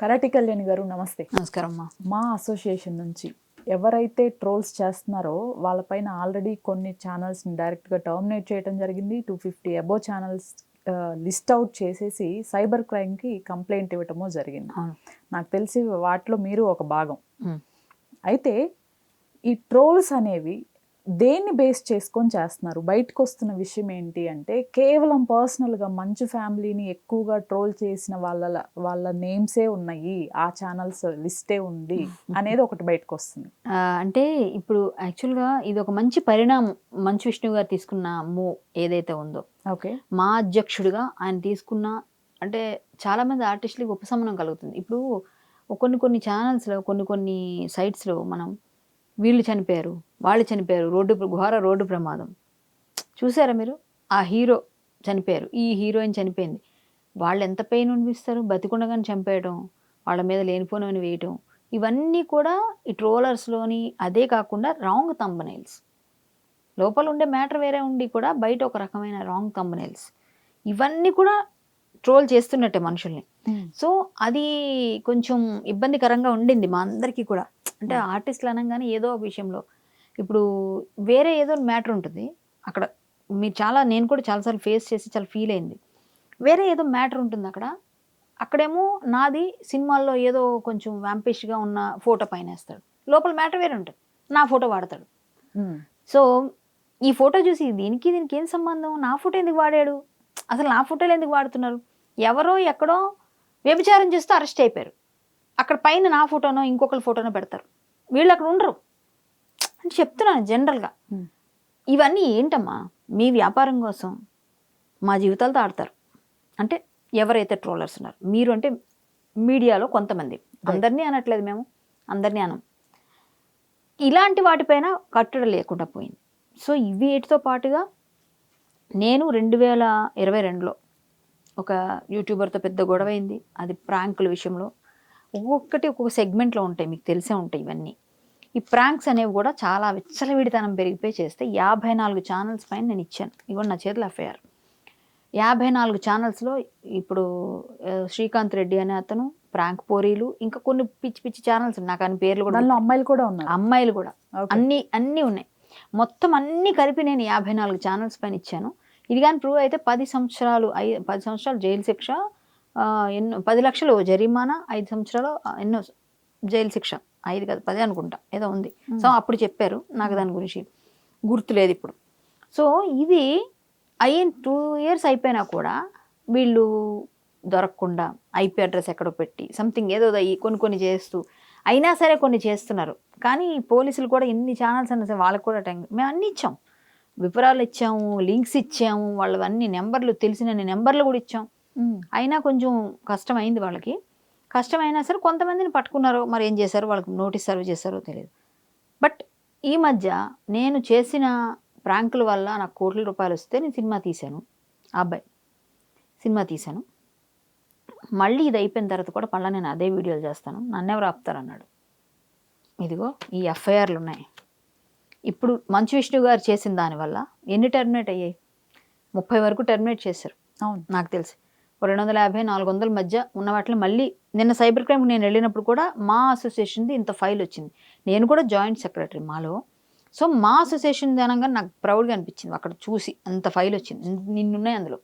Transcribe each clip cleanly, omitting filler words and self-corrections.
Karate Kalyani గారు నమస్తే. నమస్కారం అమ్మా. మా అసోసియేషన్ నుంచి ఎవరైతే ట్రోల్స్ చేస్తున్నారో వాళ్ళపైన ఆల్రెడీ కొన్ని ఛానల్స్ని డైరెక్ట్గా టర్మినేట్ చేయడం జరిగింది. 250 అబోవ్ ఛానల్స్ లిస్ట్ అవుట్ చేసేసి సైబర్ క్రైమ్కి కంప్లైంట్ ఇవ్వటము జరిగింది. నాకు తెలిసి వాటిలో మీరు ఒక భాగం. అయితే ఈ ట్రోల్స్ అనేవి దేన్ని బేస్ చేసుకొని చేస్తున్నారు? బయటకు వస్తున్న విషయం ఏంటి అంటే కేవలం పర్సనల్గా మంచు ఫ్యామిలీని ఎక్కువగా ట్రోల్ చేసిన వాళ్ళ నేమ్సే ఉన్నాయి, ఆ ఛానల్స్ లిస్టే ఉంది అనేది ఒకటి బయటకు వస్తుంది. అంటే ఇప్పుడు యాక్చువల్గా ఇది ఒక మంచి పరిణామం మంచు విష్ణు గారు తీసుకున్న మూవ్ ఏదైతే ఉందో. ఓకే, మా అధ్యక్షుడిగా ఆయన తీసుకున్న అంటే చాలామంది ఆర్టిస్టులకి ఉపశమనం కలుగుతుంది. ఇప్పుడు కొన్ని ఛానల్స్లో కొన్ని సైట్స్లో మనం వీళ్ళు చనిపోయారు, వాళ్ళు చనిపోయారు, ఘోర రోడ్డు ప్రమాదం చూసారా మీరు, ఆ హీరో చనిపోయారు, ఈ హీరోయిన్ చనిపోయింది, వాళ్ళు ఎంత పెయిన్ అనిపిస్తారు, బతికుండగానే చంపేయడం, వాళ్ళ మీద లేనిపోనివని వేయటం, ఇవన్నీ కూడా ఈ ట్రోలర్స్లోని. అదే కాకుండా రాంగ్ థంబ్నెయిల్స్, లోపల ఉండే మ్యాటర్ వేరే ఉండి కూడా బయట ఒక రకమైన రాంగ్ థంబ్నెయిల్స్, ఇవన్నీ కూడా ట్రోల్ చేస్తున్నట్టే మనుషుల్ని. సో అది కొంచెం ఇబ్బందికరంగా ఉండింది మా అందరికీ కూడా. అంటే ఆర్టిస్టులు అనగానే ఏదో ఒక విషయంలో ఇప్పుడు వేరే ఏదో మ్యాటర్ ఉంటుంది అక్కడ. నేను కూడా చాలాసార్లు ఫేస్ చేసి చాలా ఫీల్ అయింది. వేరే ఏదో మ్యాటర్ ఉంటుంది అక్కడేమో నాది సినిమాల్లో ఏదో కొంచెం వ్యాంపిష్గా ఉన్న ఫోటో పైన వేస్తాడు, లోపల మ్యాటర్ వేరే ఉంటుంది, నా ఫోటో వాడతాడు. సో ఈ ఫోటో చూసి దీనికి ఏం సంబంధం, నా ఫోటో ఎందుకు వాడాడు, అసలు నా ఫోటోలు ఎందుకు వాడుతున్నారు, ఎవరో ఎక్కడో వ్యభిచారం చేస్తూ అరెస్ట్ అయిపోయారు, అక్కడ పైన నా ఫోటోనో ఇంకొకరి ఫోటోనో పెడతారు, వీళ్ళు అక్కడ ఉండరు అని చెప్తున్నాను జనరల్గా. ఇవన్నీ ఏంటమ్మా, మీ వ్యాపారం కోసం మా జీవితాలతో ఆడతారు. అంటే ఎవరైతే ట్రోలర్స్ ఉన్నారు, మీరు అంటే మీడియాలో కొంతమంది, అందరినీ అనట్లేదు మేము, అందరినీ అనం, ఇలాంటి వాటిపైన కట్టడి లేకుండా పోయింది. సో వీటితో పాటుగా నేను 2022లో ఒక యూట్యూబర్తో పెద్ద గొడవ అయింది. అది ప్రాంకుల విషయంలో. ఒక్కొక్క సెగ్మెంట్లో ఉంటాయి, మీకు తెలిసే ఉంటాయి ఇవన్నీ. ఈ ప్రాంక్స్ అనేవి కూడా చాలా విచ్చలవిడితనం పెరిగిపోయి చేస్తే 54 ఛానల్స్ పైన నేను ఇచ్చాను. ఇవ్వండి నా చేతుల ఎఫ్ఐఆర్. 54 ఛానల్స్లో ఇప్పుడు శ్రీకాంత్ రెడ్డి అనే అతను, ప్రాంక్ పోరీలు, ఇంకా కొన్ని పిచ్చి ఛానల్స్, నాకు అని పేర్లు కూడా, అమ్మాయిలు కూడా ఉన్నారు, అమ్మాయిలు కూడా అన్నీ ఉన్నాయి. మొత్తం అన్నీ కలిపి నేను 54 ఛానల్స్ పైన ఇచ్చాను. ఇది కానీ ప్రూవ్ అయితే 10 సంవత్సరాలు జైలు శిక్ష, 10 లక్షలు జరిమానా, 5 సంవత్సరాలు ఎన్నో జైలు శిక్ష, 5 కాదు 10 అనుకుంటా ఏదో ఉంది. సో అప్పుడు చెప్పారు, నాకు దాని గురించి గుర్తులేదు ఇప్పుడు. సో ఇది 2 years అయిపోయినా కూడా వీళ్ళు దొరకకుండా ఐపీ అడ్రస్ ఎక్కడో పెట్టి సంథింగ్ ఏదో కొన్ని చేస్తూ అయినా సరే కొన్ని చేస్తున్నారు. కానీ పోలీసులు కూడా ఎన్ని ఛానల్స్ అన్నా సరే వాళ్ళకి కూడా మేము అన్నీ ఇచ్చాం, వివరాలు ఇచ్చాము, లింక్స్ ఇచ్చాము, వాళ్ళవన్నీ నెంబర్లు, తెలిసిన నెంబర్లు కూడా ఇచ్చాం. అయినా కొంచెం కష్టమైంది వాళ్ళకి. కష్టమైనా సరే కొంతమందిని పట్టుకున్నారో మరి ఏం చేశారో, వాళ్ళకి నోటీస్ సర్వ్ చేశారో తెలియదు. బట్ ఈ మధ్య నేను చేసిన ప్రాంకుల వల్ల నాకు కోట్ల రూపాయలు వస్తే నేను సినిమా తీశాను, ఆ అబ్బాయి సినిమా తీశాను. మళ్ళీ ఇది అయిపోయిన తర్వాత కూడా మళ్ళీ నేను అదే వీడియోలు చేస్తాను, నన్నెవరు ఆపుతారన్నాడు. ఇదిగో ఈ ఎఫ్ఐఆర్లు ఉన్నాయి. ఇప్పుడు మంచు విష్ణు గారు చేసిన దానివల్ల ఎన్ని టర్మినేట్ అయ్యాయి? 30 వరకు టర్మినేట్ చేశారు. అవును, నాకు తెలిసి 250-400 మధ్య ఉన్న వాటిని మళ్ళీ నిన్న సైబర్ క్రైమ్ నేను వెళ్ళినప్పుడు కూడా మా అసోసియేషన్ది ఇంత ఫైల్ వచ్చింది. నేను కూడా జాయింట్ సెక్రటరీ మాలో. సో మా అసోసియేషన్ అనగా నాకు ప్రౌడ్గా అనిపించింది అక్కడ చూసి, అంత ఫైల్ వచ్చింది, నిన్నున్నాయి అందులో.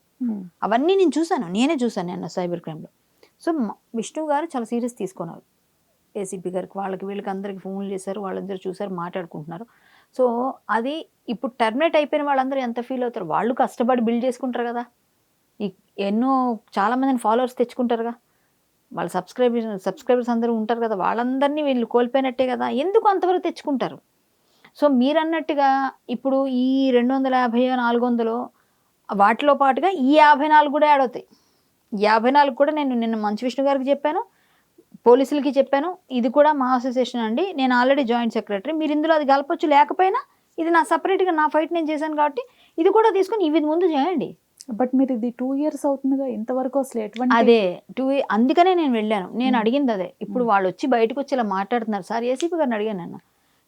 అవన్నీ నేను చూశాను, నేనే చూశాను నిన్న సైబర్ క్రైమ్లో. సో విష్ణు గారు చాలా సీరియస్ తీసుకున్నారు. ఏసీపీ గారికి, వాళ్ళకి వీళ్ళకి అందరికి ఫోన్లు చేశారు, వాళ్ళందరూ చూశారు, మాట్లాడుకుంటున్నారు. సో అది ఇప్పుడు టర్మినేట్ అయిపోయిన వాళ్ళందరూ ఎంత ఫీల్ అవుతారు, వాళ్ళు కష్టపడి బిల్డ్ చేసుకుంటారు కదా, చాలామందిని ఫాలోవర్స్ తెచ్చుకుంటారుగా, వాళ్ళ సబ్స్క్రైబర్స్ అందరూ ఉంటారు కదా, వాళ్ళందరినీ వీళ్ళు కోల్పోయినట్టే కదా, ఎందుకు అంతవరకు తెచ్చుకుంటారు? సో మీరు అన్నట్టుగా ఇప్పుడు ఈ 250-400 వాటిలో పాటుగా ఈ 54 కూడా యాడ్ అవుతాయి. 54 కూడా నేను నిన్న మంచు విష్ణు గారికి చెప్పాను, పోలీసులకి చెప్పాను, ఇది కూడా మా అసోసియేషన్ అండి, నేను ఆల్రెడీ జాయింట్ సెక్రటరీ, మీరు ఇందులో అది కలపొచ్చు, లేకపోయినా ఇది నా సపరేట్గా నా ఫైట్ నేను చేశాను కాబట్టి ఇది కూడా తీసుకొని ఇవి ముందు చేయండి. బట్ మీరు ఇది 2 years అవుతుందిగా, ఇంతవరకు అసలు ఎటువంటి అదే అందుకనే నేను వెళ్ళాను. నేను అడిగింది అదే. ఇప్పుడు వాళ్ళు వచ్చి బయటకు వచ్చి ఇలా మాట్లాడుతున్నారు సార్, ఏసీపీ గారిని అడిగాను నన్ను,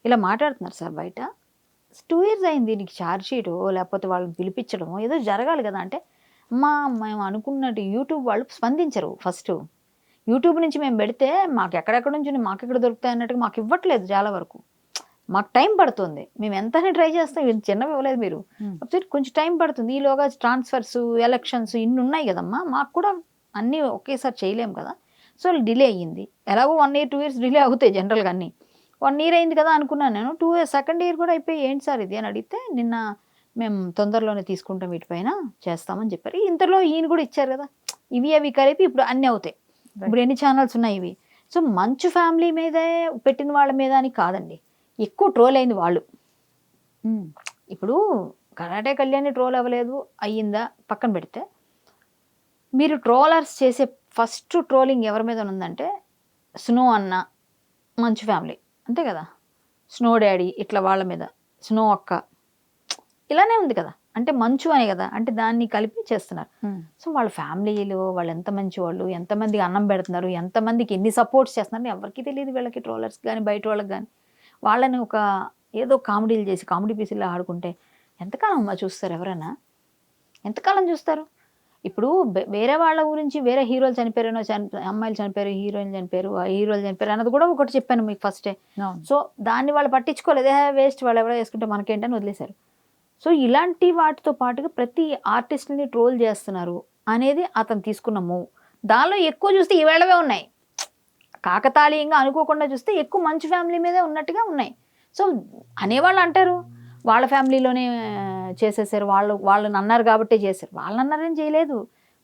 ఇలా మాట్లాడుతున్నారు సార్ బయట, 2 years అయింది, నీకు ఛార్జ్ షీటో లేకపోతే వాళ్ళని పిలిపించడమో ఏదో జరగాలి కదా. అంటే మేము అనుకున్నట్టు యూట్యూబ్ వాళ్ళు స్పందించరు. ఫస్ట్ యూట్యూబ్ నుంచి మేము పెడితే మాకు ఎక్కడెక్కడ నుంచి మాకు ఎక్కడ దొరుకుతాయి అన్నట్టుగా మాకు ఇవ్వట్లేదు చాలా వరకు. మాకు టైం పడుతుంది. మేము ఎంతనే ట్రై చేస్తాం, ఇది చిన్నవి ఇవ్వలేదు మీరు, కొంచెం టైం పడుతుంది. ఈలోగా ట్రాన్స్ఫర్స్, ఎలక్షన్స్ ఇన్ని ఉన్నాయి కదమ్మా, మాకు కూడా అన్నీ ఒకేసారి చేయలేము కదా. సో డిలే అయ్యింది. ఎలాగో 1 year 2 years డిలే అవుతాయి జనరల్గా అన్నీ. 1 year అయింది కదా అనుకున్నాను నేను. 2 years సెకండ్ ఇయర్ కూడా అయిపోయి ఏంటి సార్ ఇది అని అడిగితే నిన్న మేము తొందరలోనే తీసుకుంటాం వీటిపైన చేస్తామని చెప్పారు. ఇంతలో ఈయన కూడా ఇచ్చారు కదా, ఇవి అవి కలిపి ఇప్పుడు అన్నీ అవుతాయి. ఇప్పుడు ఎన్ని ఛానల్స్ ఉన్నాయి ఇవి. సో మంచు ఫ్యామిలీ మీదే పెట్టిన వాళ్ళ మీద అని కాదండి, ఎక్కువ ట్రోల్ అయింది వాళ్ళు. ఇప్పుడు కరాటే కళ్యాణి ట్రోల్ అవ్వలేదు అయ్యిందా పక్కన పెడితే, మీరు ట్రోలర్స్ చేసే ఫస్ట్ ట్రోలింగ్ ఎవరి మీద ఉందంటే స్నో అన్న, మంచు ఫ్యామిలీ అంతే కదా, స్నో డాడీ ఇట్లా వాళ్ళ మీద, స్నో అక్క ఇలానే ఉంది కదా. అంటే మంచు అనే కదా, అంటే దాన్ని కలిపి చేస్తున్నారు. సో వాళ్ళ ఫ్యామిలీలో వాళ్ళు ఎంత మంచి వాళ్ళు, ఎంతమందికి అన్నం పెడుతున్నారు, ఎంతమందికి ఎన్ని సపోర్ట్స్ చేస్తున్నారు ఎవరికి తెలియదు వీళ్ళకి, ట్రోలర్స్ కానీ బయట వాళ్ళకి కానీ. వాళ్ళని ఒక ఏదో కామెడీలు చేసి కామెడీ పీసుల్లో ఆడుకుంటే ఎంతకాలం అమ్మా చూస్తారు ఎవరైనా, ఎంతకాలం చూస్తారు. ఇప్పుడు వేరే వాళ్ళ గురించి వేరే హీరోలు చనిపోయారనో, అమ్మాయిలు చనిపోయారు, హీరోయిన్లు చనిపోయారు, హీరోలు చనిపోయారు అన్నది కూడా ఒకటి చెప్పాను మీకు ఫస్టే. సో దాన్ని వాళ్ళు పట్టించుకోలేదు, వేస్ట్ వాళ్ళు ఎవరో వేసుకుంటే మనకేంటని వదిలేశారు. సో ఇలాంటి వాటితో పాటుగా ప్రతి ఆర్టిస్ట్ని ట్రోల్ చేస్తున్నారు అనేది అతను తీసుకున్న మూవ్. దానిలో ఎక్కువ చూస్తే ఈవేళవే ఉన్నాయి, కాకతాళీయంగా అనుకోకుండా చూస్తే ఎక్కువ మంచి ఫ్యామిలీ మీదే ఉన్నట్టుగా ఉన్నాయి. సో అనేవాళ్ళు అంటారు వాళ్ళ ఫ్యామిలీలోనే చేసేసారు, వాళ్ళని అన్నారు కాబట్టే చేశారు. వాళ్ళని అన్నారని చేయలేదు.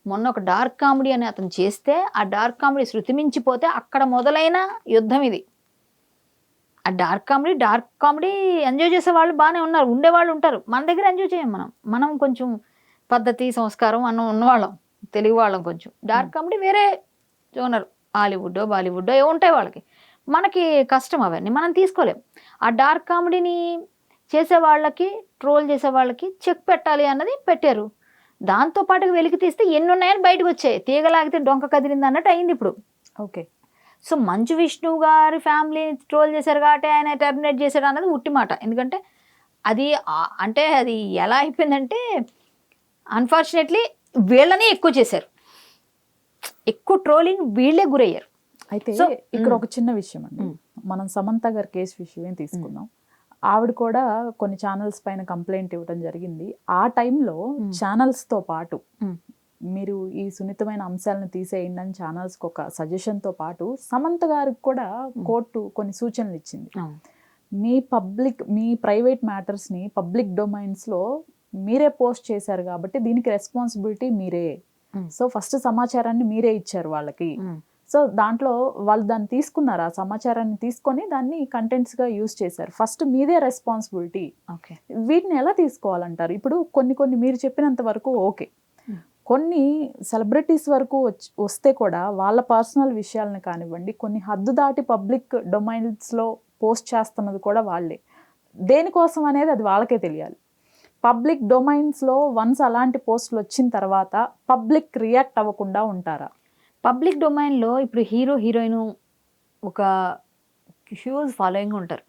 మొన్న ఒక డార్క్ కామెడీ అని అతను చేస్తే ఆ డార్క్ కామెడీ శృతి మించిపోతే అక్కడ మొదలైన యుద్ధం ఇది. ఆ డార్క్ కామెడీ ఎంజాయ్ చేసే వాళ్ళు బాగానే ఉన్నారు, ఉండేవాళ్ళు ఉంటారు. మన దగ్గర ఎంజాయ్ చేయం మనం కొంచెం పద్ధతి సంస్కారం ఉన్నవాళ్ళం, తెలుగు వాళ్ళం. కొంచెం డార్క్ కామెడీ వేరే జోనర్, హాలీవుడ్ బాలీవుడ్ ఏ ఉంటాయి వాళ్ళకి, మనకి కష్టం అవన్నీ మనం తీసుకోలేం. ఆ డార్క్ కామెడీని చేసే వాళ్ళకి, ట్రోల్ చేసే వాళ్ళకి చెక్ పెట్టాలి అన్నది పెట్టారు. దాంతోపాటుగా వెలికి తీస్తే ఎన్ని ఉన్నాయని బయటకు వచ్చాయి, తీగలాగితే డొంక కదిలింది అన్నట్టు అయింది ఇప్పుడు. ఓకే. సో మంచు విష్ణు గారి ఫ్యామిలీని ట్రోల్ చేశారు కాబట్టి ఆయన టర్మినేట్ చేశాడు అన్నది ఉట్టి మాట. ఎందుకంటే అది అంటే అది ఎలా అయిపోయిందంటే అన్ఫార్చునేట్లీ వీళ్ళని ఎక్కువ చేశారు, ఎక్కువ ట్రోలింగ్ వీళ్ళే గురయ్యారు. అయితే ఇక్కడ ఒక చిన్న విషయం అండి, మనం సమంత గారి కేసు విషయమే తీసుకుందాం. ఆవిడ కూడా కొన్ని ఛానల్స్ పైన కంప్లైంట్ ఇవ్వడం జరిగింది. ఆ టైంలో ఛానల్స్తో పాటు మీరు ఈ సున్నితమైన అంశాలను తీసేయండి అని ఛానల్స్కి ఒక సజెషన్తో పాటు సమంత గారికి కూడా కోర్టు కొన్ని సూచనలు ఇచ్చింది. మీ ప్రైవేట్ మ్యాటర్స్ని పబ్లిక్ డొమైన్స్లో మీరే పోస్ట్ చేశారు కాబట్టి దీనికి రెస్పాన్సిబిలిటీ మీరే. సో ఫస్ట్ సమాచారాన్ని మీరే ఇచ్చారు వాళ్ళకి. సో దాంట్లో వాళ్ళు దాన్ని తీసుకున్నారు, ఆ సమాచారాన్ని తీసుకొని దాన్ని కంటెంట్స్గా యూజ్ చేశారు. ఫస్ట్ మీదే రెస్పాన్సిబిలిటీ. వీటిని ఎలా తీసుకోవాలంటారు? ఇప్పుడు కొన్ని మీరు చెప్పినంత వరకు ఓకే, కొన్ని సెలబ్రిటీస్ వరకు వస్తే కూడా వాళ్ళ పర్సనల్ విషయాలను కానివ్వండి, కొన్ని హద్దు దాటి పబ్లిక్ డొమైన్స్లో పోస్ట్ చేస్తున్నది కూడా వాళ్ళే. దేనికోసం అనేది అది వాళ్ళకే తెలియాలి. పబ్లిక్ డొమైన్స్లో వన్స్ అలాంటి పోస్టులు వచ్చిన తర్వాత పబ్లిక్ రియాక్ట్ అవ్వకుండా ఉంటారా? పబ్లిక్ డొమైన్లో ఇప్పుడు హీరో హీరోయిన్ ఒక హ్యూజ్ ఫాలోయింగ్ ఉంటారు.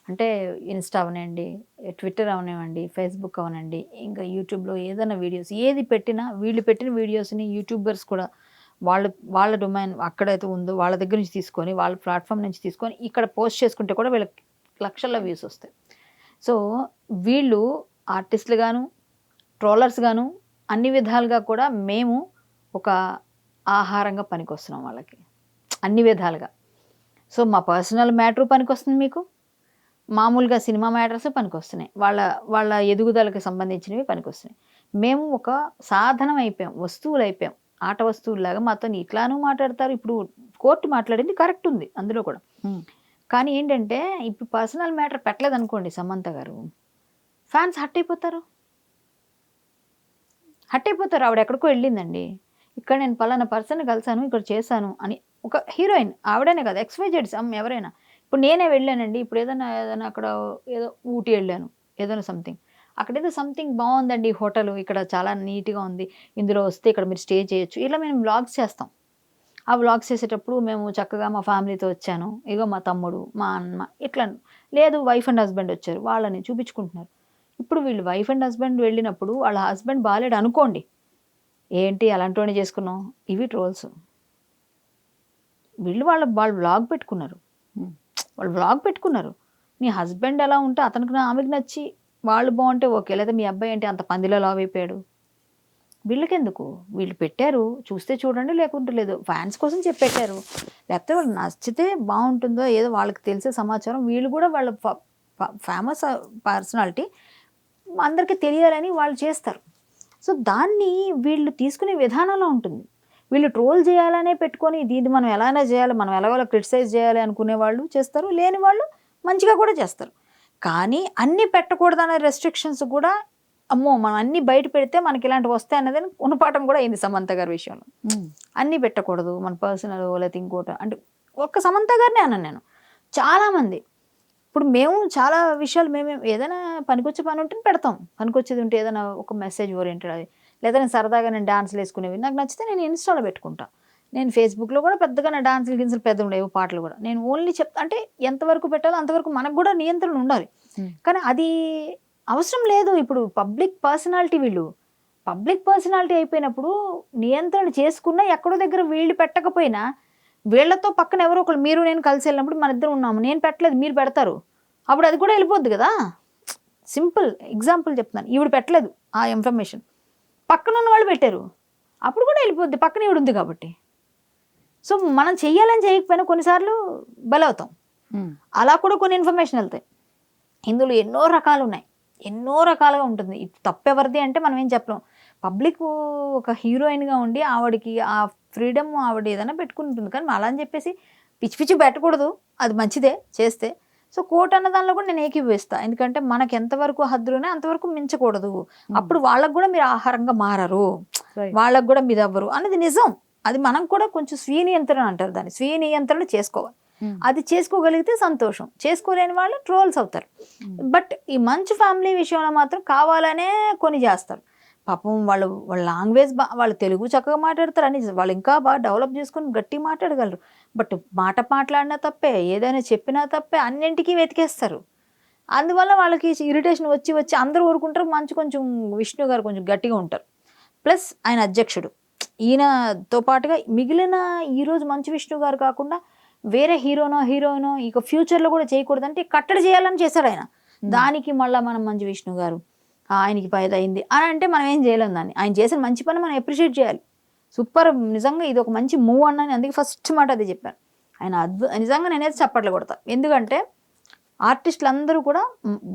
అంటే ఇన్స్టా అవనండి, ట్విట్టర్ అవనివ్వండి, ఫేస్బుక్ అవనండి, ఇంకా యూట్యూబ్లో ఏదైనా వీడియోస్ ఏది పెట్టినా వీళ్ళు పెట్టిన వీడియోస్ని యూట్యూబర్స్ కూడా వాళ్ళ డొమైన్ అక్కడైతే ఉందో వాళ్ళ దగ్గర నుంచి తీసుకొని, వాళ్ళ ప్లాట్ఫామ్ నుంచి తీసుకొని ఇక్కడ పోస్ట్ చేసుకుంటే కూడా వీళ్ళకి లక్షల్లో వ్యూస్ వస్తాయి. సో వీళ్ళు ఆర్టిస్టులు గాను, ట్రోలర్స్ గాను అన్ని విధాలుగా కూడా మేము ఒక ఆహారంగా పనికొస్తున్నాం వాళ్ళకి అన్ని విధాలుగా. సో మా పర్సనల్ మ్యాటర్ పనికొస్తుంది, మీకు మామూలుగా సినిమా మ్యాటర్స్ పనికొస్తున్నాయి, వాళ్ళ ఎదుగుదలకు సంబంధించినవి పనికొస్తున్నాయి. మేము ఒక సాధనం అయిపోయాం, వస్తువులు అయిపోయాం, ఆట వస్తువులాగా. మాతో ఇట్లానూ మాట్లాడతారు. ఇప్పుడు కోర్టు మాట్లాడింది కరెక్ట్ ఉంది అందులో కూడా. కానీ ఏంటంటే ఇప్పుడు పర్సనల్ మ్యాటర్ పెట్టలేదు అనుకోండి సమంత గారు, ఫ్యాన్స్ హట్ అయిపోతారు. ఆవిడ ఎక్కడికో వెళ్ళిందండి, ఇక్కడ నేను పలానా పర్సన్ కలిసాను, ఇక్కడ చేశాను అని ఒక హీరోయిన్, ఆవిడనే కదా XYZ ఎవరైనా. ఇప్పుడు నేనే వెళ్ళానండి, ఇప్పుడు ఏదైనా అక్కడ ఏదో ఊటీ వెళ్ళాను, ఏదైనా సంథింగ్, అక్కడ ఏదో సంథింగ్ బాగుందండి హోటల్, ఇక్కడ చాలా నీట్గా ఉంది, ఇందులో వస్తే ఇక్కడ మీరు స్టే చేయొచ్చు, ఇలా మేము వ్లాగ్స్ చేస్తాం. ఆ వ్లాగ్స్ చేసేటప్పుడు మేము చక్కగా మా ఫ్యామిలీతో వచ్చాను, ఇగో మా తమ్ముడు, మా అన్న, ఇట్లా. లేదు వైఫ్ అండ్ హస్బెండ్ వచ్చారు, వాళ్ళని చూపించుకుంటున్నారు. ఇప్పుడు వీళ్ళు వైఫ్ అండ్ హస్బెండ్ వెళ్ళినప్పుడు వాళ్ళ హస్బెండ్ బాగాలేడు అనుకోండి, ఏంటి అలాంటి చేసుకున్నాం, ఇవి ట్రోల్స్. వీళ్ళు వాళ్ళు వ్లాగ్ పెట్టుకున్నారు, వాళ్ళు వ్లాగ్ పెట్టుకున్నారు. నీ హస్బెండ్ ఎలా ఉంటే అతనికి ఆమెకి నచ్చి వాళ్ళు బాగుంటే ఓకే, లేదా మీ అబ్బాయి అంటే అంత పందిలో లావ్ అయిపోయాడు, వీళ్ళకెందుకు? వీళ్ళు పెట్టారు, చూస్తే చూడండి, లేకుంటే లేదు, ఫ్యాన్స్ కోసం చెప్పెట్టారు. లేకపోతే వాళ్ళు నచ్చితే బాగుంటుందో ఏదో వాళ్ళకి తెలిసే సమాచారం, వీళ్ళు కూడా వాళ్ళ ఫేమస్ పర్సనాలిటీ అందరికీ తెలియాలని వాళ్ళు చేస్తారు. సో దాన్ని వీళ్ళు తీసుకునే విధానంలో ఉంటుంది. వీళ్ళు ట్రోల్ చేయాలనే పెట్టుకొని దీన్ని మనం ఎలానే చేయాలి, మనం ఎలాగోలా క్రిటిసైజ్ చేయాలి అనుకునే వాళ్ళు చేస్తారు, లేని వాళ్ళు మంచిగా కూడా చేస్తారు. కానీ అన్నీ పెట్టకూడదనే రెస్ట్రిక్షన్స్ కూడా, అమ్మో మనం అన్ని బయట పెడితే మనకి ఇలాంటివి వస్తాయి అన్నది గుణపాఠం కూడా అయింది సమంత గారి విషయంలో. అన్నీ పెట్టకూడదు, మన పర్సనల్ లేకపోతే ఇంకోటి అంటే ఒక్క సమంత గారినే అన్నాను నేను. చాలామంది ఇప్పుడు మేము చాలా విషయాలు మేము ఏదైనా పనికొచ్చే పని ఉంటే పెడతాం, పనికొచ్చేది ఉంటే ఏదైనా ఒక మెసేజ్ ఓరియంటెడ్ అది, లేదా నేను సరదాగా నేను డాన్స్లు వేసుకునేవి నాకు నచ్చితే నేను ఇన్స్టాలో పెట్టుకుంటా. నేను ఫేస్బుక్లో కూడా పెద్దగా నా డాన్సులు గిన్సులు పెద్ద ఉండేవి, పాటలు కూడా నేను ఓన్లీ చెప్తా. అంటే ఎంతవరకు పెట్టాలో అంతవరకు మనకు కూడా నియంత్రణ ఉండాలి. కానీ అది అవసరం లేదు. ఇప్పుడు పబ్లిక్ పర్సనాలిటీ, వీళ్ళు పబ్లిక్ పర్సనాలిటీ అయిపోయినప్పుడు నియంత్రణ చేసుకున్నా ఎక్కడో దగ్గర వీళ్ళు పెట్టకపోయినా వీళ్ళతో పక్కన ఎవరో ఒకళ్ళు, మీరు నేను కలిసి వెళ్ళినప్పుడు మన ఇద్దరు ఉన్నాము, నేను పెట్టలేదు మీరు పెడతారు, అప్పుడు అది కూడా వెళ్ళిపోద్ది కదా. సింపుల్ ఎగ్జాంపుల్ చెప్తున్నాను, ఈవిడ పెట్టలేదు ఆ ఇన్ఫర్మేషన్, పక్కన ఉన్న వాళ్ళు పెట్టారు, అప్పుడు కూడా వెళ్ళిపోద్ది, పక్కన ఈవిడ ఉంది కాబట్టి. సో మనం చెయ్యాలని చేయకపోయినా కొన్నిసార్లు బలవుతాం. అలా కూడా కొన్ని ఇన్ఫర్మేషన్ వెళ్తాయి. ఇందులో ఎన్నో రకాలు ఉన్నాయి, ఎన్నో రకాలుగా ఉంటుంది. తప్పెవరిది అంటే మనం ఏం చెప్పలేం. పబ్లిక్ ఒక హీరోయిన్గా ఉండి ఆవిడకి ఆ ఫ్రీడమ్ ఆవిడ ఏదైనా పెట్టుకుంటుంది, కానీ అలా అని చెప్పేసి పిచ్చి పిచ్చి పెట్టకూడదు, అది మంచిదే చేస్తే. సో కోర్ట్ అన్న దానిలో కూడా నేను ఏకీభవిస్తా, ఎందుకంటే మనకి ఎంతవరకు హద్దులునే అంతవరకు మించకూడదు. అప్పుడు వాళ్ళకు కూడా మీరు ఆహారంగా మారరు, వాళ్ళకు కూడా మీరు అవ్వరు అన్నది నిజం. అది మనం కూడా కొంచెం స్వీయ నియంత్రణ అంటారు దాన్ని, స్వీయ నియంత్రణ చేసుకోవాలి. అది చేసుకోగలిగితే సంతోషం, చేసుకోలేని వాళ్ళు ట్రోల్స్ అవుతారు. బట్ ఈ మంచి ఫ్యామిలీ విషయంలో మాత్రం కావాలనే కొన్ని చేస్తారు. పాపం వాళ్ళ లాంగ్వేజ్ వాళ్ళు తెలుగు చక్కగా మాట్లాడతారు అని, వాళ్ళు ఇంకా బాగా డెవలప్ చేసుకొని గట్టి మాట్లాడగలరు. బట్ మాట్లాడినా తప్పే, ఏదైనా చెప్పినా తప్పే, అన్నింటికీ వెతికేస్తారు. అందువల్ల వాళ్ళకి ఇరిటేషన్ వచ్చి అందరూ ఊరుకుంటారు. కొంచెం విష్ణు గారు కొంచెం గట్టిగా ఉంటారు. ప్లస్ ఆయన అధ్యక్షుడు, ఈయనతో పాటుగా మిగిలిన ఈరోజు మంచు విష్ణు గారు కాకుండా వేరే హీరోయినో ఇక ఫ్యూచర్లో కూడా చేయకూడదంటే కట్టడి చేయాలని చేశాడు ఆయన. దానికి మళ్ళీ మనం మంచు విష్ణు గారు ఆయనకి పైద అయింది అని అంటే మనం ఏం చేయలేం. దాన్ని ఆయన చేసిన మంచి పని మనం అప్రిషియేట్ చేయాలి. సూపర్, నిజంగా ఇది ఒక మంచి మూవ్ అన్నాను, అందుకే ఫస్ట్ మాట అదే చెప్పాను. ఆయన నిజంగా నేనైతే చప్పట్లు కొడతా. ఎందుకంటే ఆర్టిస్టులు అందరూ కూడా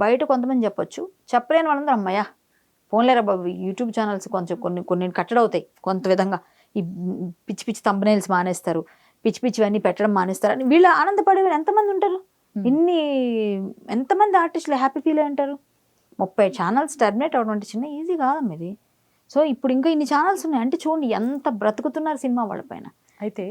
బయట కొంతమంది చెప్పొచ్చు, చెప్పలేని వాళ్ళందరూ అమ్మయ్యా ఫోన్లేరా బాబు, యూట్యూబ్ ఛానల్స్ కొంచెం కొన్ని కట్టడవుతాయి కొంత విధంగా, ఈ పిచ్చి పిచ్చి థంబ్నెయిల్స్ మానేస్తారు, పిచ్చి పిచ్చివన్నీ పెట్టడం మానేస్తారు అని వీళ్ళు ఆనందపడే ఎంతమంది ఉంటారు. ఎంతమంది ఆర్టిస్టులు హ్యాపీ ఫీల్ అయి ఉంటారు. 30 ఛానల్స్ టర్మినేట్ అవడం అంటే చిన్న ఈజీ కాదమ్మ ఇది. సో ఇప్పుడు ఇంకా ఇన్ని ఛానల్స్ ఉన్నాయి అంటే చూడండి ఎంత బ్రతుకుతున్నారు సినిమా వాళ్ళ పైన. అయితే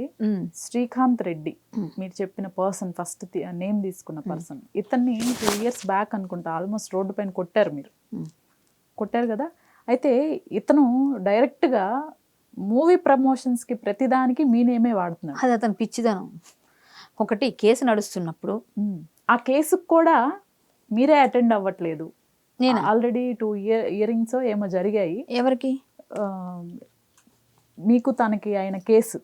శ్రీకాంత్ రెడ్డి మీరు చెప్పిన పర్సన్, ఫస్ట్ నేమ్ తీసుకున్న పర్సన్, ఇతన్ని 2 years బ్యాక్ అనుకుంటా ఆల్మోస్ట్ రోడ్డు పైన కొట్టారు, మీరు కొట్టారు కదా. అయితే ఇతను డైరెక్ట్గా మూవీ ప్రమోషన్స్కి ప్రతిదానికి మీ నేమే వాడుతున్నారు. అది అతను పిచ్చిదనం. ఒకటి కేసు నడుస్తున్నప్పుడు ఆ కేసుకు కూడా మీరే అటెండ్ అవ్వట్లేదు. నేను ఆల్రెడీ 2 hearings ఏమో జరిగాయి. ఎవరికి? మీకు తనకి ఆయన కేసు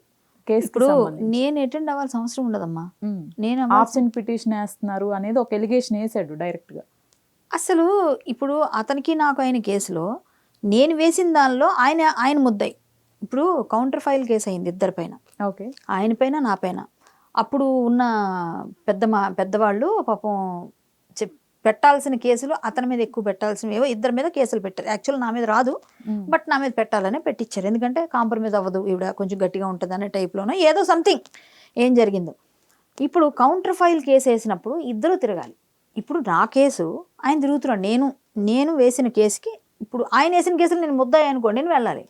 ఇప్పుడు నేను అటెండ్ అవ్వాల్సిన అవసరం ఉండదమ్మా. నేను ఆబ్సెంట్ పిటిషన్ వేస్తున్నారు అనేది ఒక ఎలిగేషన్ వేసాడు డైరెక్ట్ గా. అసలు ఇప్పుడు అతనికి నాకు అయిన కేసులో నేను వేసిన దానిలో ఆయన ముద్దాయి. ఇప్పుడు కౌంటర్ ఫైల్ కేసు అయింది ఇద్దరి పైన, ఓకే, ఆయన పైన నా పైన. అప్పుడు ఉన్న పెద్దవాళ్ళు పాపం పెట్టాల్సిన కేసులు అతని మీద ఎక్కువ పెట్టాల్సినవి ఇద్దరి మీద కేసులు పెట్టారు. యాక్చువల్ నా మీద రాదు, బట్ నా మీద పెట్టాలనే పెట్టించారు. ఎందుకంటే కాంప్రమైజ్ అవ్వదు, ఈవిడ కొంచెం గట్టిగా ఉంటుంది అనే టైప్లోనో ఏదో సంథింగ్ ఏం జరిగిందో. ఇప్పుడు కౌంటర్ ఫైల్ కేసు వేసినప్పుడు ఇద్దరు తిరగాలి. ఇప్పుడు నా కేసు ఆయన తిరుగుతున్నాడు, నేను వేసిన కేసుకి ఇప్పుడు ఆయన వేసిన కేసులు నేను ముద్దాయి అనుకోండి, నేను వెళ్ళాలి.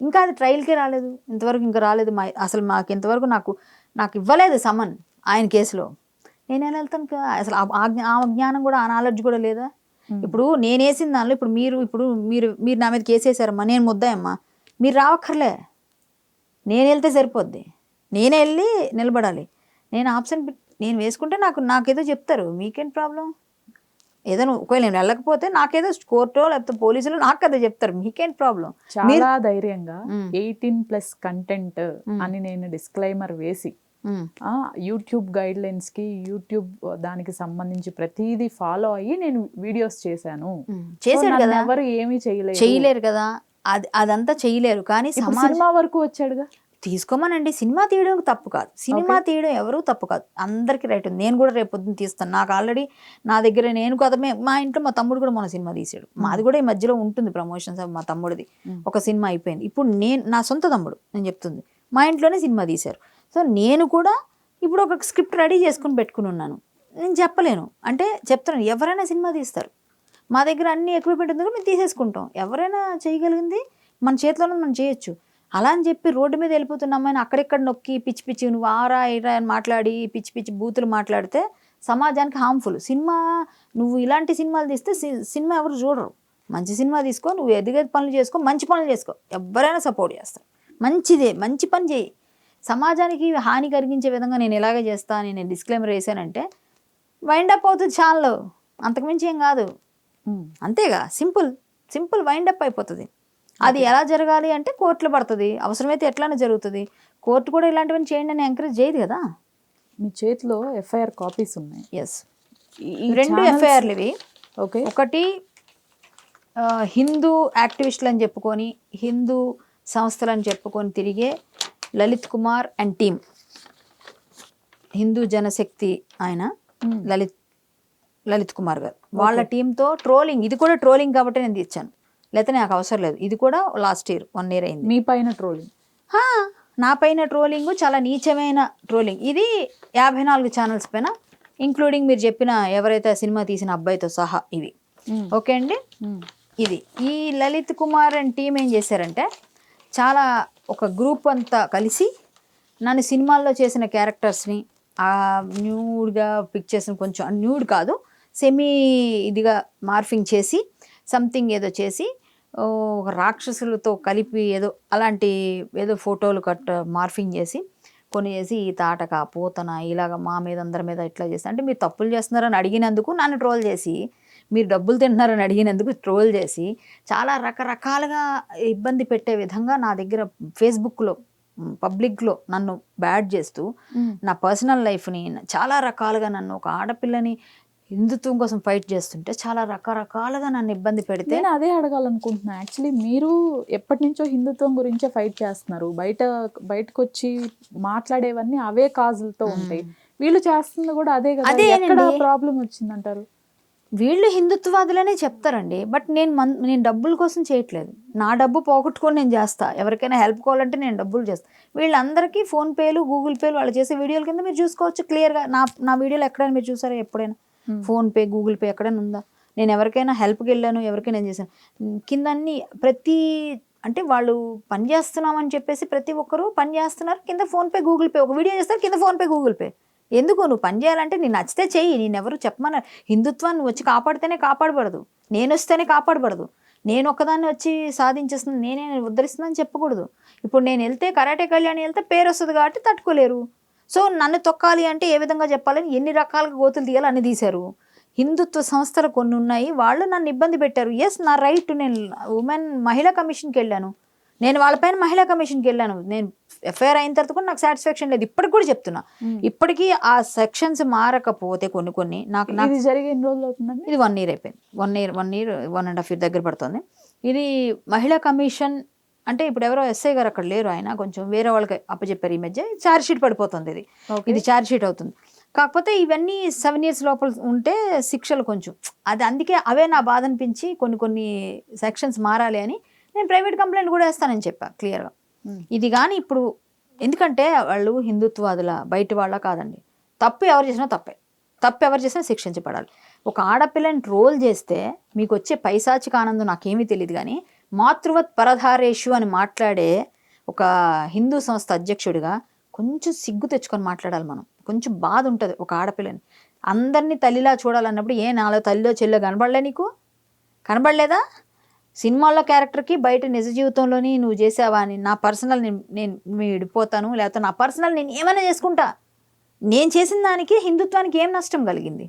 ఇంకా అది ట్రయల్కే రాలేదు, ఇంతవరకు ఇంకా రాలేదు. అసలు మాకు ఇంతవరకు నాకు ఇవ్వలేదు సమన్ ఆయన కేసులో. నేను ఎలా వెళ్తాను? అసలు ఆ జ్ఞానం కూడా, ఆ నాలెడ్జ్ కూడా లేదా? ఇప్పుడు నేను వేసిన దానిలో ఇప్పుడు మీరు నా మీద కేసు వేసారమ్మా, నేను ముద్దాయమ్మా, మీరు రావక్కర్లే, నేను వెళ్తే సరిపోద్ది, నేనే వెళ్ళి నిలబడాలి. నేను ఆబ్సెంట్ నేను వేసుకుంటే నాకేదో చెప్తారు, మీకేంటి ప్రాబ్లం? ఏదైనా ఒకవేళ నేను వెళ్ళకపోతే నాకేదో కోర్టో లేకపోతే పోలీసులు నాకు అదే చెప్తారు, మీకేంటి ప్రాబ్లం? చాలా ధైర్యంగా 18+ కంటెంట్ అని నేను డిస్క్లైమర్ వేసి యూట్యూబ్ గైడ్ లైన్స్కి యూట్యూబ్ దానికి సంబంధించి ప్రతిదీ ఫాలో అయ్యి నేను వీడియోస్ చేశాను. చేశాడు కదా, ఎవరు ఏమీ చేయలేరు కదా, అదంతా చేయలేరు. కానీ సినిమా వరకు వచ్చాడుగా, తీసుకోమనండి. సినిమా తీయడం తప్పు కాదు, సినిమా తీయడం ఎవరు తప్పు కాదు, అందరికి రైట్ ఉంది. నేను కూడా రేపు పొద్దున్న తీస్తాను. నాకు ఆల్రెడీ నా దగ్గర నేను కదమే, మా ఇంట్లో మా తమ్ముడు కూడా మన సినిమా తీసాడు. మాది కూడా ఈ మధ్యలో ఉంటుంది ప్రమోషన్స్. మా తమ్ముడిది ఒక సినిమా అయిపోయింది. ఇప్పుడు నా సొంత తమ్ముడు నేను చెప్తుంది, మా ఇంట్లోనే సినిమా తీశారు. సో నేను కూడా ఇప్పుడు ఒక స్క్రిప్ట్ రెడీ చేసుకుని పెట్టుకుని ఉన్నాను. నేను చెప్పలేను అంటే చెప్తున్నాను, ఎవరైనా సినిమా తీస్తారు. మా దగ్గర అన్ని ఎక్విప్మెంట్ ఉంది, మేము తీసేసుకుంటాం. ఎవరైనా చేయగలిగింది మన చేతిలో మనం చేయొచ్చు. అలా అని చెప్పి రోడ్డు మీద వెళ్ళిపోతున్న అమ్మాయిని అక్కడెక్కడ నొక్కి పిచ్చి పిచ్చి నువ్వు ఆరా ఇరా అని మాట్లాడి పిచ్చి పిచ్చి బూతులు మాట్లాడితే సమాజానికి హార్మ్ఫుల్. సినిమా నువ్వు ఇలాంటి సినిమాలు తీస్తే సినిమా ఎవరు చూడరు. మంచి సినిమా తీసుకో, నువ్వు ఎదిగే పనులు చేసుకో, మంచి పనులు చేసుకో, ఎవరైనా సపోర్ట్ చేస్తారు. మంచిదే, మంచి పని చేయి. సమాజానికి హాని కలిగించే విధంగా నేను ఎలాగే చేస్తాను, నేను డిస్క్లైమర్ వేసానంటే వైండప్ అవుతుంది ఛానల్, అంతకుమించి ఏం కాదు. అంతేగా, సింపుల్ వైండప్ అయిపోతుంది. అది ఎలా జరగాలి అంటే కోర్టులో పడుతుంది, అవసరమైతే ఎట్లానే జరుగుతుంది. కోర్టు కూడా ఇలాంటివన్నీ చేయండి అని ఎంకరేజ్ చేయదు కదా. మీ చేతిలో ఎఫ్ఐఆర్ కాపీస్ ఉన్నాయి. ఎస్, 2 ఎఫ్ఐఆర్లు ఇవి. ఓకే, ఒకటి హిందూ యాక్టివిస్టులు అని చెప్పుకొని, హిందూ సంస్థలని చెప్పుకొని తిరిగే లలిత్ కుమార్ అండ్ టీమ్, హిందూ జనశక్తి ఆయన లలిత్ కుమార్ గారు, వాళ్ళ టీంతో ట్రోలింగ్. ఇది కూడా ట్రోలింగ్ కాబట్టి నేను తెచ్చాను, లేకపోతే నాకు అవసరం లేదు. ఇది కూడా లాస్ట్ ఇయర్ 1 year అయింది. మీ పైన ట్రోలింగ్, నా పైన ట్రోలింగ్, చాలా నీచమైన ట్రోలింగ్. ఇది 54 ఛానల్స్ పైన, ఇంక్లూడింగ్ మీరు చెప్పిన ఎవరైతే సినిమా తీసిన అబ్బాయితో సహా ఇవి. ఓకే అండి. ఇది ఈ లలిత్ కుమార్ అండ్ టీం ఏం చేశారంటే, చాలా ఒక గ్రూప్ అంతా కలిసి నన్ను సినిమాల్లో చేసిన క్యారెక్టర్స్ని న్యూడ్గా పిక్చర్స్ని, కొంచెం న్యూడ్ కాదు సెమీ ఇదిగా మార్ఫింగ్ చేసి సంథింగ్ ఏదో చేసి రాక్షసులతో కలిపి ఏదో ఫోటోలు మార్ఫింగ్ చేసి కొన్ని చేసి ఈ తాటక పోతన ఇలాగ మా మీద అందరి మీద ఇట్లా చేసి, అంటే మీరు తప్పులు చేస్తున్నారని అడిగినందుకు నన్ను ట్రోల్ చేసి, మీరు డబ్బులు తింటున్నారని అడిగినందుకు ట్రోల్ చేసి, చాలా రకరకాలుగా ఇబ్బంది పెట్టే విధంగా నా దగ్గర ఫేస్బుక్లో పబ్లిక్లో నన్ను బ్యాడ్ చేస్తూ, నా పర్సనల్ లైఫ్ని చాలా రకాలుగా, నన్ను ఒక ఆడపిల్లని హిందుత్వం కోసం ఫైట్ చేస్తుంటే చాలా రకరకాలుగా నన్ను ఇబ్బంది పెడితే, నేను అదే అడగాలనుకుంటున్నా. యాక్చువల్లీ మీరు ఎప్పటి నుంచో హిందుత్వం గురించే ఫైట్ చేస్తున్నారు. బయటకు వచ్చి మాట్లాడేవన్నీ అవే కాజులతో ఉంటాయి. వీళ్ళు చేస్తుంది కూడా అదే కదా. ఎక్కడ ప్రాబ్లం వచ్చిందంటారు? వీళ్ళు హిందుత్వవాదులనే చెప్తారండి, బట్ నేను డబ్బుల కోసం చేయట్లేదు. నా డబ్బు పోగొట్టుకొని నేను చేస్తా. ఎవరికైనా హెల్ప్ కావాలంటే నేను డబ్బులు చేస్తాను. వీళ్ళందరికీ ఫోన్పేలు, గూగుల్ పేలు వాళ్ళు చేసే వీడియోల కింద మీరు చూసుకోవచ్చు క్లియర్గా. నా వీడియోలు ఎక్కడైనా మీరు చూసారా ఎప్పుడైనా? ఫోన్పే, గూగుల్ పే ఎక్కడైనా ఉందా? నేను ఎవరికైనా హెల్ప్కి వెళ్ళాను, ఎవరికైనా నేను చేశాను. కింద అన్ని అంటే వాళ్ళు పని చేస్తున్నామని చెప్పేసి ప్రతి ఒక్కరూ పని చేస్తున్నారు. కింద ఫోన్పే, గూగుల్ పే, ఒక వీడియో చేస్తారు కింద ఫోన్పే, గూగుల్ పే. ఎందుకు? నువ్వు పని చేయాలంటే నేను నచ్చితే చెయ్యి. నేను ఎవరు చెప్పమన్నారు? హిందుత్వాన్ని వచ్చి కాపాడితేనే కాపాడబడదు, నేను వస్తేనే కాపాడబడదు. నేను ఒక్కదాన్ని వచ్చి సాధించేస్తుంది, నేనే ఉద్ధరిస్తుందని చెప్పకూడదు. ఇప్పుడు నేను వెళ్తే కరాటే కళ్యాణి వెళ్తే పేరు వస్తుంది కాబట్టి తట్టుకోలేరు. సో నన్ను తొక్కాలి అంటే ఏ విధంగా చెప్పాలని ఎన్ని రకాలుగా గోతులు తీయాలి అన్ని తీశారు. హిందుత్వ సంస్థలు కొన్ని ఉన్నాయి, వాళ్ళు నన్ను ఇబ్బంది పెట్టారు. ఎస్, నా రైట్. నేను మహిళా కమిషన్కి వెళ్ళాను, నేను వాళ్ళపైన మహిళా కమిషన్కి వెళ్ళాను. నేను ఎఫ్ఐఆర్ అయిన తర్వాత కూడా నాకు సాటిస్ఫాక్షన్ లేదు. ఇప్పటికి కూడా చెప్తున్నా, ఇప్పటికీ ఆ సెక్షన్స్ మారకపోతే కొన్ని నాకు జరిగే ఎన్ని రోజులు అవుతుందండి? ఇది 1 year అయిపోయింది. 1.5 year దగ్గర పడుతుంది. ఇది మహిళా కమిషన్ అంటే ఇప్పుడు ఎవరో ఎస్ఐ గారు అక్కడ లేరు, ఆయన కొంచెం వేరే వాళ్ళకి అప్పచెప్పారు. ఈ మధ్య ఛార్జ్ షీట్ పడిపోతుంది, ఇది ఛార్జ్ షీట్ అవుతుంది. కాకపోతే ఇవన్నీ 7 years లోపల ఉంటే శిక్షలు కొంచెం అది, అందుకే అవే నా బాధ అనిపించి కొన్ని సెక్షన్స్ మారాలి అని నేను ప్రైవేట్ కంప్లైంట్ కూడా వేస్తానని చెప్పా క్లియర్గా. ఇది కానీ ఇప్పుడు ఎందుకంటే వాళ్ళు హిందుత్వాదుల బయట వాళ్ళ కాదండి. తప్పు ఎవరు చేసినా తప్పు ఎవరు చేసినా శిక్షించబడాలి. ఒక ఆడపిల్లని ట్రోల్ చేస్తే మీకు వచ్చే పైశాచిక ఆనందం నాకేమీ తెలియదు, కానీ మాతృవత్ పరధారేషు అని మాట్లాడే ఒక హిందూ సంస్థ అధ్యక్షుడిగా కొంచెం సిగ్గు తెచ్చుకొని మాట్లాడాలి మనం. కొంచెం బాధ ఉంటుంది ఒక ఆడపిల్లని. అందరినీ తల్లిలా చూడాలన్నప్పుడు నాలో తల్లిలో చెల్లో కనబడలేదా? సినిమాల్లో క్యారెక్టర్కి బయట నిజ జీవితంలోని నువ్వు చేసావా అని నా పర్సనల్ నేను విడిపోతాను, లేకపోతే నా పర్సనల్ నేను ఏమైనా చేసుకుంటా. నేను చేసిన దానికి హిందుత్వానికి ఏం నష్టం కలిగింది?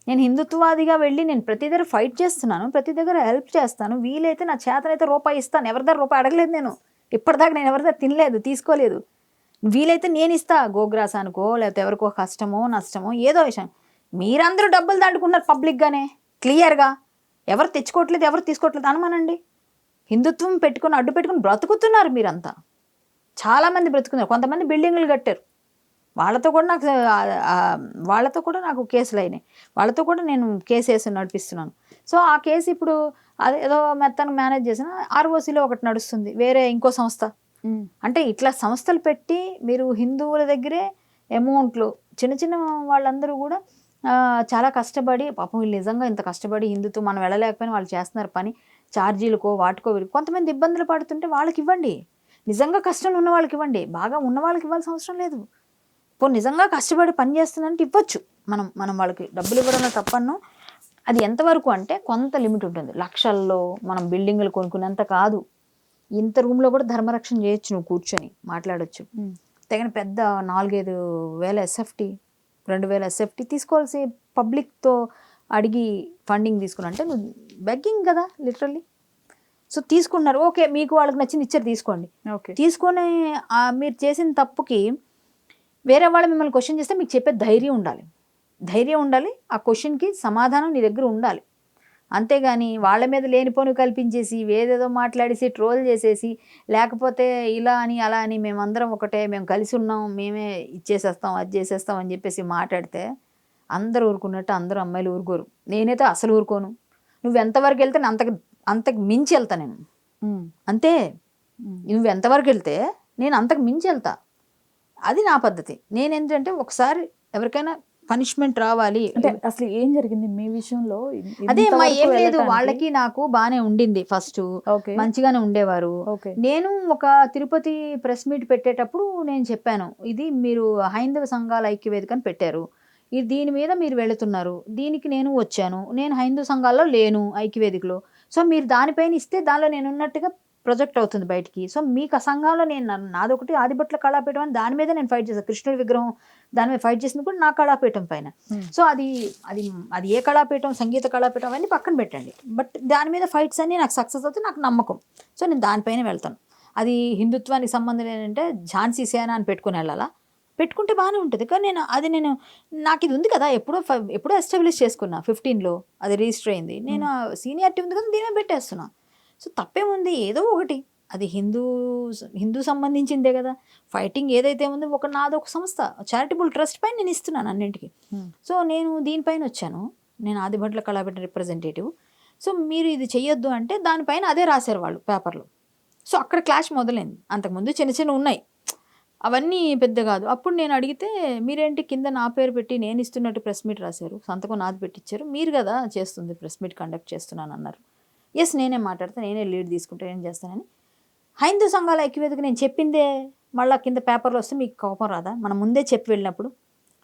నేను హిందుత్వవాదిగా వెళ్ళి నేను ప్రతి దగ్గర ఫైట్ చేస్తున్నాను, ప్రతి దగ్గర హెల్ప్ చేస్తాను. వీలైతే నా చేతనైతే రూపాయి ఇస్తాను. ఎవరి దగ్గర రూపాయి అడగలేదు నేను ఇప్పటిదాకా. నేను ఎవరి దగ్గర తినలేదు, తీసుకోలేదు. వీలైతే నేను ఇస్తా గోగ్రాసానికో లేకపోతే ఎవరికో కష్టమో నష్టమో ఏదో విషయం. మీరందరూ డబ్బులు దండుకున్నారు పబ్లిక్గానే క్లియర్గా. ఎవరు తెచ్చుకోవట్లేదు, ఎవరు తీసుకోవట్లేదు అనమానండి. హిందుత్వం పెట్టుకుని అడ్డు పెట్టుకుని బ్రతుకుతున్నారు మీరంతా. చాలామంది బ్రతుకుతున్నారు. కొంతమంది బిల్డింగులు కట్టారు. వాళ్ళతో కూడా నాకు కేసులు అయినాయి. వాళ్ళతో కూడా నేను కేసు వేసి నడిపిస్తున్నాను. సో ఆ కేసు ఇప్పుడు అదేదో మెత్తను మేనేజ్ చేసిన ఆర్ఓసీలో ఒకటి నడుస్తుంది, వేరే ఇంకో సంస్థ. అంటే ఇట్లా సంస్థలు పెట్టి మీరు హిందువుల దగ్గరే అమౌంట్లు చిన్న చిన్న వాళ్ళందరూ కూడా చాలా కష్టపడి పాపం వీళ్ళు నిజంగా ఇంత కష్టపడి హిందుత్వం మనం వెళ్ళలేకపోయినా వాళ్ళు చేస్తున్నారు పని, ఛార్జీలకో వాటికో కొంతమంది ఇబ్బందులు పడుతుంటే వాళ్ళకి ఇవ్వండి. నిజంగా కష్టంలో ఉన్న వాళ్ళకి ఇవ్వండి. బాగా ఉన్న వాళ్ళకి ఇవ్వాల్సిన అవసరం లేదు. ఇప్పుడు నిజంగా కష్టపడి పని చేస్తుందంటే ఇవ్వచ్చు. మనం వాళ్ళకి డబ్బులు ఇవ్వడంలో తప్పను. అది ఎంతవరకు అంటే కొంత లిమిట్ ఉంటుంది. లక్షల్లో మనం బిల్డింగులు కొనుక్కునేంత కాదు. ఇంత రూమ్లో కూడా ధర్మరక్షణ చేయొచ్చు, నువ్వు కూర్చొని మాట్లాడొచ్చు. తగిన పెద్ద 4-5 వేల ఎస్ఎఫ్టీ 2,000 ఎస్ఎఫ్టీ తీసుకోవాల్సి పబ్లిక్తో అడిగి ఫండింగ్ తీసుకున్నా అంటే నువ్వు బెగ్గింగ్ కదా లిటరల్లీ. సో తీసుకున్నారు, ఓకే మీకు వాళ్ళకి నచ్చింది ఇచ్చారు, తీసుకోండి. తీసుకొని మీరు చేసిన తప్పుకి వేరే వాళ్ళు మిమ్మల్ని క్వశ్చన్ చేస్తే మీకు చెప్పే ధైర్యం ఉండాలి. ఆ క్వశ్చన్కి సమాధానం నీ దగ్గర ఉండాలి. అంతేగాని వాళ్ళ మీద లేనిపోను కల్పించేసి ఏదేదో మాట్లాడేసి ట్రోల్ చేసేసి లేకపోతే ఇలా అని అలా అని మేమందరం ఒకటే, మేము కలిసి ఉన్నాం, మేమే ఇచ్చేసేస్తాం అది చేసేస్తాం అని చెప్పేసి మాట్లాడితే అందరూ ఊరుకున్నట్టు అందరూ అమ్మాయిలు ఊరుకోరు. నేనైతే అసలు ఊరుకోను. నువ్వు ఎంతవరకు వెళ్తే అంతకు మించి వెళ్తా నేను. అంతే, నువ్వు ఎంతవరకు వెళ్తే నేను అంతకు మించి వెళ్తా. అది నా పద్ధతి. నేనేంటంటే ఒకసారి ఎవరికైనా పనిష్మెంట్ రావాలి అంటే అసలు ఏం జరిగింది మీ విషయంలో? అదే ఏం లేదు, వాళ్ళకి నాకు బాగానే ఉండింది. ఫస్ట్ మంచిగానే ఉండేవారు. నేను ఒక తిరుపతి ప్రెస్ మీట్ పెట్టేటప్పుడు నేను చెప్పాను, ఇది మీరు హైందవ సంఘాల ఐక్యవేదికని పెట్టారు, దీని మీద మీరు వెళుతున్నారు, దీనికి నేను వచ్చాను, నేను హైందవ సంఘాల్లో లేను ఐక్యవేదికలో, సో మీరు దానిపైన ఇస్తే దానిలో నేను ఉన్నట్టుగా ప్రొజెక్ట్ అవుతుంది బయటికి. సో మీకు ఆ సంఘంలో నేను నాదొకటి ఆదిభట్ల కళాపీఠం అని దాని మీద నేను ఫైట్ చేశాను. కృష్ణుడి విగ్రహం దాని మీద ఫైట్ చేసింది కూడా నా కళాపీఠం పైన. సో అది ఏ కళాపీఠం, సంగీత కళాపీఠం అవన్నీ పక్కన పెట్టండి, బట్ దాని మీద ఫైట్స్ అన్ని నాకు సక్సెస్ అవుతాయి, నాకు నమ్మకం. సో నేను దానిపైన వెళ్తాను. అది హిందుత్వానికి సంబంధం ఏంటంటే ఝాన్సీ సేన అని పెట్టుకుని వెళ్ళాలా, పెట్టుకుంటే బాగానే ఉంటుంది. కానీ నేను నాకు ఇది ఉంది కదా, ఎప్పుడో ఎస్టాబ్లిష్ చేసుకున్నా 15లో అది రిజిస్టర్ అయింది. నేను సీనియారిటీ ఉంది కదా, దీని పెట్టేస్తున్నా. సో తప్పేముంది, ఏదో ఒకటి అది హిందూ సంబంధించిందే కదా. ఫైటింగ్ ఏదైతే ఉందో నాదొక సంస్థ చారిటబుల్ ట్రస్ట్ పైన నేను ఇస్తున్నాను అన్నింటికి. సో నేను దీనిపైన వచ్చాను, నేను ఆదిభట్ల కళాపీఠ రిప్రజెంటేటివ్. సో మీరు ఇది చెయ్యొద్దు అంటే దానిపైన అదే రాశారు వాళ్ళు పేపర్లో. సో అక్కడ క్లాష్ మొదలైంది. అంతకుముందు చిన్న ఉన్నాయి, అవన్నీ పెద్ద కాదు. అప్పుడు నేను అడిగితే మీరేంటి కింద నా పేరు పెట్టి నేను ఇస్తున్నట్టు ప్రెస్ మీట్ రాశారు, సంతకం నాది పెట్టించారు, మీరు కదా చేస్తుంది ప్రెస్ మీట్ కండక్ట్ చేస్తున్నాను అన్నారు. ఎస్ నేనే మాట్లాడతాను, నేనే లీడ్ తీసుకుంటే ఏం చేస్తానని. హైందూ సంఘాల ఐక్యవేదిక నేను చెప్పిందే మళ్ళీ కింద పేపర్లో వస్తే మీకు కోపం రాదా? మనం ముందే చెప్పి వెళ్ళినప్పుడు.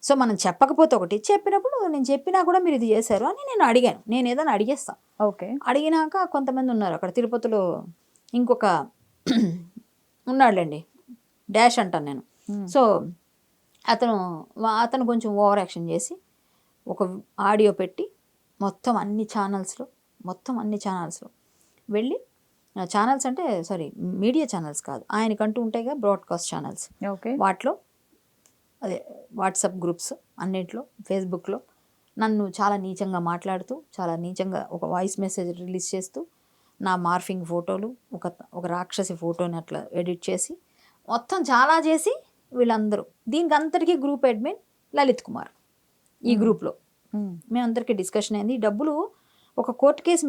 సో మనం చెప్పకపోతే ఒకటి, చెప్పినప్పుడు నేను చెప్పినా కూడా మీరు ఇది చేశారు అని నేను అడిగాను. నేను ఏదైనా అడిగేస్తాను. ఓకే, అడిగినాక కొంతమంది ఉన్నారు అక్కడ తిరుపతిలో, ఇంకొక ఉన్నాడులేండి డాష్ అంటాను నేను. సో అతను కొంచెం ఓవర్ యాక్షన్ చేసి ఒక ఆడియో పెట్టి మొత్తం అన్ని ఛానల్స్లో వెళ్ళి, ఛానల్స్ అంటే మీడియా ఛానల్స్ కాదు, ఆయనకంటూ ఉంటాయి కదా బ్రాడ్కాస్ట్ ఛానల్స్, వాటిలో అదే వాట్సాప్ గ్రూప్స్ అన్నింటిలో, ఫేస్బుక్లో నన్ను చాలా నీచంగా మాట్లాడుతూ, చాలా నీచంగా ఒక వాయిస్ మెసేజ్ రిలీజ్ చేస్తూ, నా మార్ఫింగ్ ఫోటోలు, ఒక రాక్షసి ఫోటోని అట్లా ఎడిట్ చేసి మొత్తం చాలా చేసి వీళ్ళందరూ, దీనికి అంతటికీ గ్రూప్ అడ్మిన్ లలిత్ కుమార్. ఈ గ్రూప్లో మేమందరికీ డిస్కషన్ అయింది. డబ్బులు ఒక కోర్టు కేసు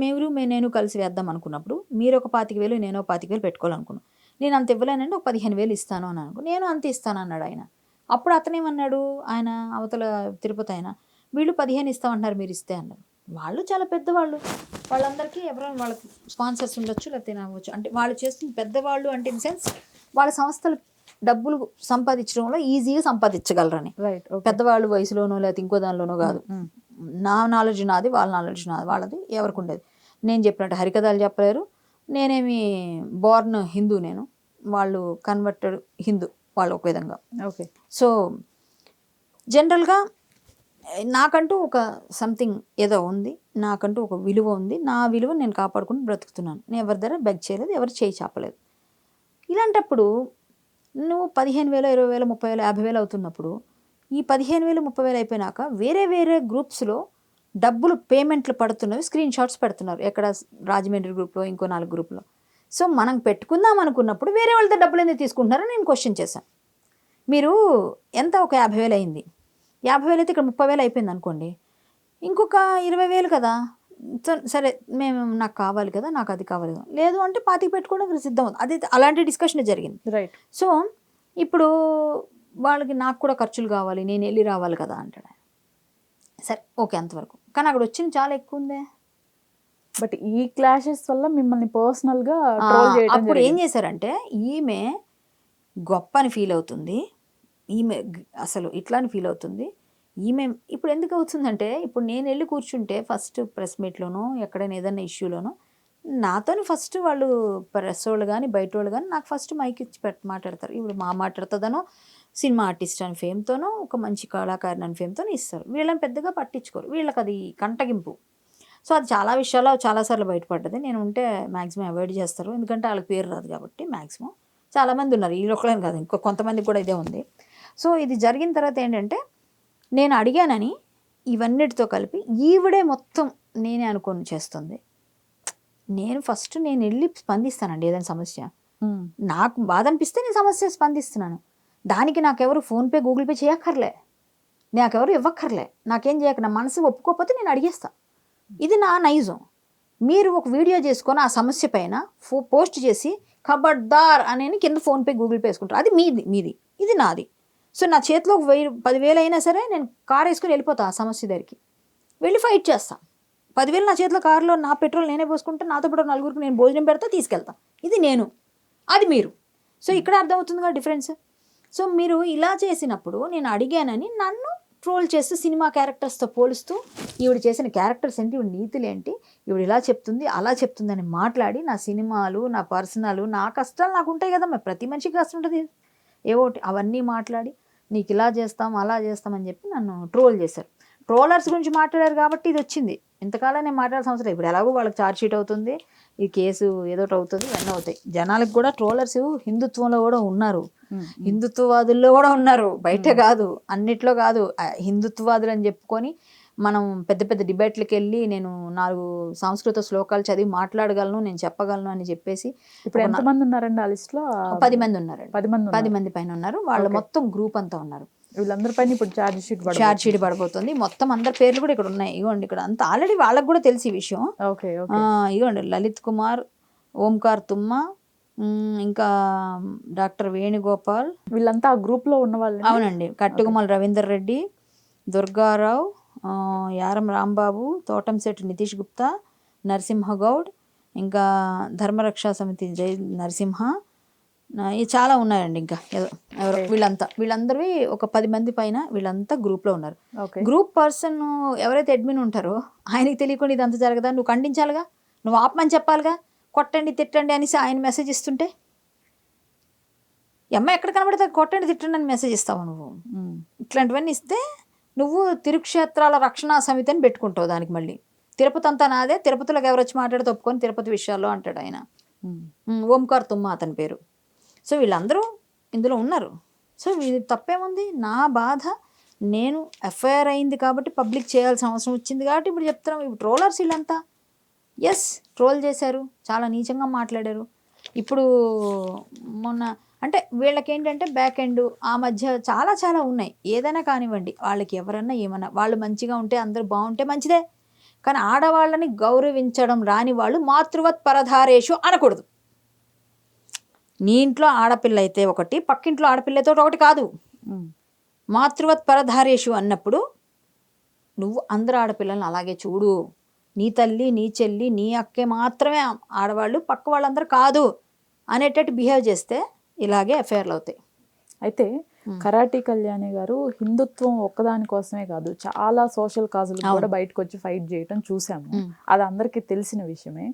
నేను కలిసి వేద్దాం అనుకున్నప్పుడు మీరు ఒక 25,000 నేను 25,000 పెట్టుకోవాలనుకున్నాను. నేను అంత ఇవ్వలేనండి, ఒక 15,000 ఇస్తాను అని అనుకో, నేను అంత ఇస్తాను అన్నాడు ఆయన. అప్పుడు అతనేమన్నాడు, ఆయన అవతల తిరుపతి ఆయన, వీళ్ళు 15 ఇస్తామంటున్నారు మీరు ఇస్తే అన్నారు. వాళ్ళు చాలా పెద్దవాళ్ళు, వాళ్ళందరికీ ఎవరైనా వాళ్ళకి స్పాన్సర్స్ ఉండొచ్చు లేకపోతే అవ్వచ్చు. అంటే వాళ్ళు చేస్తుంది పెద్దవాళ్ళు అంటే ఇన్ సెన్స్ వాళ్ళ సంస్థలు డబ్బులు సంపాదించడంలో ఈజీగా సంపాదించగలరని. పెద్దవాళ్ళు వయసులోనో లేకపోతే ఇంకో దానిలోనో కాదు. నా నాలెడ్జ్ నాది, వాళ్ళ నాలెడ్జ్ నాది, వాళ్ళది ఎవరికి ఉండేది. నేను చెప్పినట్టు హరికథలు చెప్పలేరు. నేనేమి బోర్న్ హిందూ, వాళ్ళు కన్వర్టెడ్ హిందూ, వాళ్ళు ఒక విధంగా. ఓకే. సో జనరల్గా నాకంటూ ఒక సంథింగ్ ఏదో ఉంది, నాకంటూ ఒక విలువ ఉంది, నా విలువ నేను కాపాడుకుని బ్రతుకుతున్నాను. నేను ఎవరి దగ్గర బెగ్ చేయలేదు, ఎవరు చేయి చాపలేదు. ఇలాంటప్పుడు నువ్వు 15,000, 20,000, 30,000, 50,000 అవుతున్నప్పుడు ఈ 15,000, 30,000 అయిపోయినాక వేరే వేరే గ్రూప్స్లో డబ్బులు పేమెంట్లు పడుతున్నవి స్క్రీన్ షాట్స్ పెడుతున్నారు. ఎక్కడ రాజమండ్రి గ్రూప్లో, ఇంకో 4 గ్రూప్లో. సో మనం పెట్టుకుందాం అనుకున్నప్పుడు వేరే వాళ్ళతో డబ్బులు ఎందుకు తీసుకుంటున్నారో నేను క్వశ్చన్ చేశాను. మీరు ఎంత ఒక 50,000 అయింది, 50,000 అయితే ఇక్కడ 30,000 అయిపోయింది అనుకోండి, ఇంకొక 20,000 కదా, సరే మేము నాకు కావాలి కదా, నాకు అది కావాలి కదా, లేదు అంటే 25 పెట్టుకోవడానికి సిద్ధం. అది అలాంటి డిస్కషన్ జరిగింది. రైట్. సో ఇప్పుడు వాళ్ళకి నాకు కూడా ఖర్చులు కావాలి, నేను వెళ్ళి రావాలి కదా అంటాడు. సరే ఓకే అంతవరకు, కానీ అక్కడ వచ్చింది చాలా ఎక్కువ ఉందే. బట్ ఈ క్లాషెస్ వల్ల మిమ్మల్ని పర్సనల్గా ట్రోల్ చేయడం అప్పుడు ఏం చేశారంటే ఈమె గొప్ప అని ఫీల్ అవుతుంది, ఈమె అసలు ఇట్లా అని ఫీల్ అవుతుంది. ఈమె ఇప్పుడు ఎందుకు అవుతుందంటే, ఇప్పుడు నేను వెళ్ళి కూర్చుంటే ఫస్ట్ ప్రెస్ మీట్లోనో ఎక్కడైనా ఏదైనా ఇష్యూలోనో నాతో ఫస్ట్ వాళ్ళు ప్రెస్ వాళ్ళు కానీ బయట వాళ్ళు కానీ నాకు ఫస్ట్ మైక్ ఇచ్చి మాట్లాడతారు. ఇప్పుడు మా మాట్లాడుతుందనో సినిమా ఆర్టిస్ట్ అని ఫేమ్తోనో ఒక మంచి కళాకారిని అని ఫేమ్తోనో ఇస్తారు. వీళ్ళని పెద్దగా పట్టించుకోరు, వీళ్ళకి అది కంటగింపు. సో అది చాలా విషయాల్లో చాలాసార్లు బయటపడ్డది. నేను ఉంటే మ్యాక్సిమం అవాయిడ్ చేస్తారు, ఎందుకంటే వాళ్ళకి పేరు రాదు కాబట్టి. మ్యాక్సిమం చాలామంది ఉన్నారు, ఈ ఒక్కలేని కాదు, ఇంకో కొంతమందికి కూడా ఇదే ఉంది. సో ఇది జరిగిన తర్వాత ఏంటంటే, నేను అడిగానని ఇవన్నిటితో కలిపి ఈవిడే మొత్తం నేనే అనుకొని చేస్తుంది. నేను ఫస్ట్ నేను వెళ్ళి స్పందిస్తానండి ఏదైనా సమస్య. నాకు బాధ అనిపిస్తే నేను సమస్య స్పందిస్తున్నాను. దానికి నాకెవరు ఫోన్పే గూగుల్ పే చేయక్కర్లే, నాకెవరు ఇవ్వక్కర్లే, నాకేం చేయక నా మనసు ఒప్పుకోకపోతే నేను అడిగేస్తా. ఇది నా నైజం. మీరు ఒక వీడియో చేసుకొని ఆ సమస్య పైన పోస్ట్ చేసి ఖబర్దార్ అని కింద ఫోన్పే గూగుల్ పే వేసుకుంటారు. అది మీది, ఇది నాది. సో నా చేతిలో 10,000 అయినా సరే నేను కారు వేసుకొని వెళ్ళిపోతా ఆ సమస్య దగ్గరికి, వెళ్ళి ఫైట్ చేస్తాను. 10,000 నా చేతిలో కారులో నా పెట్రోల్ నేనే పోసుకుంటే నాతో పాటు 4 నేను భోజనం పెడతా, తీసుకెళ్తా. ఇది నేను, అది మీరు. సో ఇక్కడ అర్థమవుతుంది కదా డిఫరెన్స్. సో మీరు ఇలా చేసినప్పుడు నేను అడిగానని నన్ను ట్రోల్ చేస్తూ సినిమా క్యారెక్టర్స్తో పోలుస్తూ ఈవిడ చేసిన క్యారెక్టర్స్ ఏంటి, ఈవిడ నీతులు ఏంటి, ఈవిడ ఇలా చెప్తుంది అలా చెప్తుంది అని మాట్లాడి నా సినిమాలు, నా పర్సనల్, నా కష్టాలు నాకు ఉంటాయి కదా, మరి ప్రతి మనిషికి కష్టం ఉంటుంది ఏవోటి, అవన్నీ మాట్లాడి నీకు ఇలా చేస్తాం అలా చేస్తామని చెప్పి నన్ను ట్రోల్ చేశారు. ట్రోలర్స్ గురించి మాట్లాడారు కాబట్టి ఇది వచ్చింది. ఇంతకాలం నేను మాట్లాడాల్సిన అవసరం లేదు. ఇప్పుడు ఎలాగో వాళ్ళకి ఛార్జ్ షీట్ అవుతుంది, ఈ కేసు ఏదోటి అవుతుంది, ఇవన్నీ అవుతాయి. జనాలకు కూడా ట్రోలర్స్ హిందుత్వంలో కూడా ఉన్నారు, హిందుత్వవాదుల్లో కూడా ఉన్నారు, బయట కాదు, అన్నిట్లో కాదు. హిందుత్వవాదులు అని చెప్పుకొని మనం పెద్ద పెద్ద డిబేట్లకు వెళ్ళి నేను 4 సంస్కృత శ్లోకాలు చదివి మాట్లాడగలను, నేను చెప్పగలను అని చెప్పేసి. ఇప్పుడు ఎంతమంది ఉన్నారండి ఆ లిస్ట్లో? 10 మంది ఉన్నారండి. 10 మంది పైన ఉన్నారు. వాళ్ళు మొత్తం గ్రూప్ అంతా ఉన్నారు. వీళ్ళందరిపైన ఇప్పుడు ఛార్జ్ షీట్ పడిపోతుంది. మొత్తం అందరి పేర్లు కూడా ఇక్కడ ఉన్నాయి. ఇగోండి ఇక్కడ అంతా ఆల్రెడీ వాళ్ళకి కూడా తెలిసి ఈ విషయం. ఇగోండి లలిత్ కుమార్, ఓంకార్ తుమ్మ, ఇంకా డాక్టర్ వేణుగోపాల్, వీళ్ళంతా ఆ గ్రూప్ లో ఉన్న వాళ్ళు. అవునండి. కట్టుగుమల రవీందర్ రెడ్డి, దుర్గారావు, యారం రాంబాబు, తోటంశెట్టి నితీష్ గుప్తా, నరసింహగౌడ్, ఇంకా ధర్మరక్షా సమితి జై నరసింహ, చాలా ఉన్నాయండి. ఇంకా ఎవరు వీళ్ళందరివి ఒక 10 మంది పైన వీళ్ళంతా గ్రూప్లో ఉన్నారు. గ్రూప్ పర్సన్ ఎవరైతే అడ్మిన్ ఉంటారో ఆయనకి తెలియకుండా ఇదంతా జరగదా, నువ్వు ఖండించాలిగా, నువ్వు ఆపమని చెప్పాలిగా, కొట్టండి తిట్టండి అనేసి ఆయన మెసేజ్ ఇస్తుంటే ఈ అమ్మాయి ఎక్కడ కనబడితే కొట్టండి తిట్టండి అని మెసేజ్ ఇస్తావు నువ్వు. ఇట్లాంటివన్నీ ఇస్తే నువ్వు తిరుక్షేత్రాల రక్షణా సమితి అని పెట్టుకుంటావు. దానికి మళ్ళీ తిరుపతి అంతా నాదే, తిరుపతిలోకి ఎవరు వచ్చి మాట్లాడి తప్పుకొని తిరుపతి విషయాల్లో అంటాడు ఆయన. ఓంకార్ తుమ్మ అతని పేరు. సో వీళ్ళందరూ ఇందులో ఉన్నారు. సో వీళ్ళ తప్పేముంది, నా బాధ నేను ఎఫ్ఐఆర్ అయింది కాబట్టి పబ్లిక్ చేయాల్సిన అవసరం వచ్చింది కాబట్టి ఇప్పుడు చెప్తున్నాం. ఇప్పుడు ట్రోలర్స్ వీళ్ళంతా ట్రోల్ చేశారు, చాలా నీచంగా మాట్లాడారు. ఇప్పుడు మొన్న అంటే వీళ్ళకి ఏంటంటే బ్యాక్ ఎండ్ ఆ మధ్య చాలా చాలా ఉన్నాయి. ఏదైనా కానివ్వండి, వాళ్ళకి ఎవరన్నా ఏమన్నా వాళ్ళు మంచిగా ఉంటే అందరూ బాగుంటే మంచిదే, కానీ ఆడవాళ్ళని గౌరవించడం రాని వాళ్ళు మాతృవత్ పరధారేషు అనకూడదు. నీ ఇంట్లో ఆడపిల్ల అయితే ఒకటి, పక్కింట్లో ఆడపిల్లతో ఒకటి కాదు. మాతృవత్ పరధారేషు అన్నప్పుడు నువ్వు అందరు ఆడపిల్లల్ని అలాగే చూడు. నీ తల్లి, నీ చెల్లి, నీ అక్కే మాత్రమే ఆడవాళ్ళు, పక్క వాళ్ళందరూ కాదు అనేటట్టు బిహేవ్ చేస్తే ఇలాగే ఎఫ్ఐఆర్లు అవుతాయి. అయితే కరాటి కళ్యాణి గారు హిందుత్వం ఒక్కదాని కోసమే కాదు, చాలా సోషల్ కాజులు కూడా బయటకు వచ్చి ఫైట్ చేయటం చూసాము. అది అందరికీ తెలిసిన విషయమే.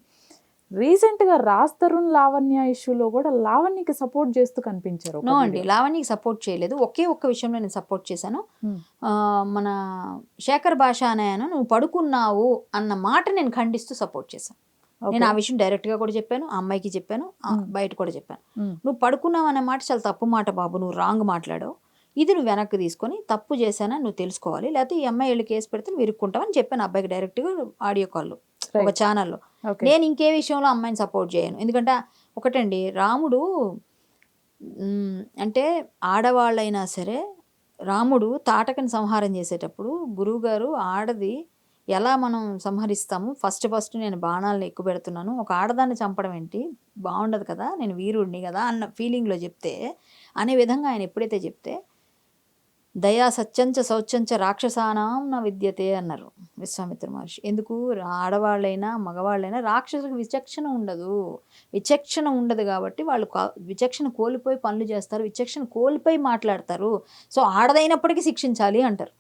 రీసెంట్ గా రాజ్ తరుణ్ లావణ్య ఇష్యూలో కూడా లావణ్యకి సపోర్ట్ చేస్తూ కనిపించారు. నో అండి, లావణ్యకి సపోర్ట్ చేయలేదు. ఒకే ఒక్క విషయంలో నేను సపోర్ట్ చేశాను. మన శేఖర్ భాష అనే ఆయన నువ్వు పడుకున్నావు అన్న మాట నేను ఖండిస్తూ సపోర్ట్ చేశాను. నేను ఆ విషయం డైరెక్ట్గా కూడా చెప్పాను, ఆ అమ్మాయికి చెప్పాను, బయట కూడా చెప్పాను. నువ్వు పడుకున్నావు అనే మాట చాలా తప్పు మాట బాబు, నువ్వు రాంగ్ మాట్లాడావు, ఇది నువ్వు వెనక్కి తీసుకొని తప్పు చేశానా నువ్వు తెలుసుకోవాలి, లేకపోతే ఈ అమ్మాయి వెళ్ళి కేసు పెడితే నువ్వు ఇరుక్కుంటావని చెప్పాను అబ్బాయికి డైరెక్ట్గా ఆడియో కాల్లో ఒక ఛానల్లో. నేను ఇంకే విషయంలో అమ్మాయిని సపోర్ట్ చేయను, ఎందుకంటే ఒకటండి రాముడు అంటే ఆడవాళ్ళైనా సరే, రాముడు తాటకని సంహారం చేసేటప్పుడు గురువుగారు ఆడది ఎలా మనం సంహరిస్తాము, ఫస్ట్ నేను బాణాలను ఎక్కువ పెడుతున్నాను, ఒక ఆడదాన్ని చంపడం ఏంటి బాగుండదు కదా, నేను వీరుడిని కదా అన్న ఫీలింగ్లో చెప్తే, అనే విధంగా ఆయన ఎప్పుడైతే చెప్తే దయా సత్యంచ శౌచంచ రాక్షసానాం నా విద్యతే అన్నారు విశ్వామిత్ర మహర్షి. ఎందుకు ఆడవాళ్ళైనా మగవాళ్ళైనా రాక్షసులకు విచక్షణ ఉండదు, విచక్షణ ఉండదు కాబట్టి వాళ్ళు విచక్షణ కోల్పోయి పనులు చేస్తారు, విచక్షణ కోల్పోయి మాట్లాడతారు. సో ఆడదైనప్పటికీ శిక్షించాలి అంటారు.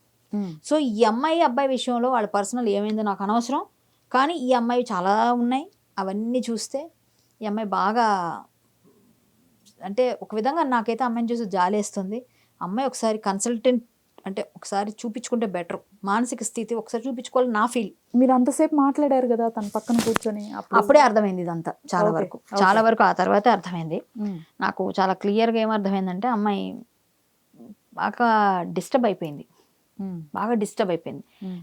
సో ఈ అమ్మాయి అబ్బాయి విషయంలో వాళ్ళ పర్సనల్ ఏమైందో నాకు అనవసరం, కానీ ఈ అమ్మాయి చాలా ఉన్నాయి, అవన్నీ చూస్తే ఈ అమ్మాయి బాగా అంటే ఒక విధంగా నాకైతే అమ్మాయిని చూసి జాలేస్తుంది. అమ్మాయి ఒకసారి కన్సల్టెంట్ అంటే ఒకసారి చూపించుకుంటే బెటర్, మానసిక స్థితి ఒకసారి చూపించుకోవాలి నా ఫీల్. మీరు అంతసేపు మాట్లాడారు కదా తన పక్కన కూర్చొని, అప్పుడే అర్థమైంది ఇదంతా చాలా వరకు ఆ తర్వాతే అర్థమైంది నాకు. చాలా క్లియర్గా ఏమర్థమైందంటే అమ్మాయి బాగా డిస్టర్బ్ అయిపోయింది.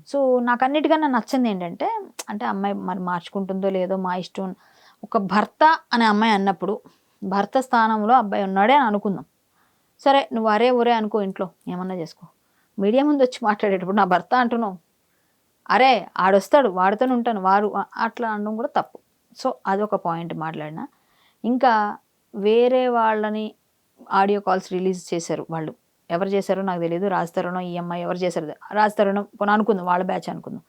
సో నాకు అన్నిటికన్నా నచ్చింది ఏంటంటే, అంటే అమ్మాయి మరి మార్చుకుంటుందో లేదో మా ఇష్టం, ఒక భర్త అనే అమ్మాయి అన్నప్పుడు భర్త స్థానంలో అబ్బాయి ఉన్నాడే అని అనుకుందాం. సరే నువ్వు అరే ఒరే అనుకో, ఇంట్లో ఏమన్నా చేసుకో, మీడియా ముందు వచ్చి మాట్లాడేటప్పుడు నా భర్త అంటున్నావు, అరే ఆడొస్తాడు వాడితోనే ఉంటాను వారు అట్లా అనడం కూడా తప్పు. సో అదొక పాయింట్ మాట్లాడినా. ఇంకా వేరే వాళ్ళని ఆడియో కాల్స్ రిలీజ్ చేశారు, వాళ్ళు ఎవరు చేశారో నాకు తెలియదు, రాజ్ తరుణ్ ఈ అమ్మాయి ఎవరు చేశారు, రాజ్ తరుణ్ పోనీ అనుకుందాం వాళ్ళ బ్యాచ్ అనుకుందాం.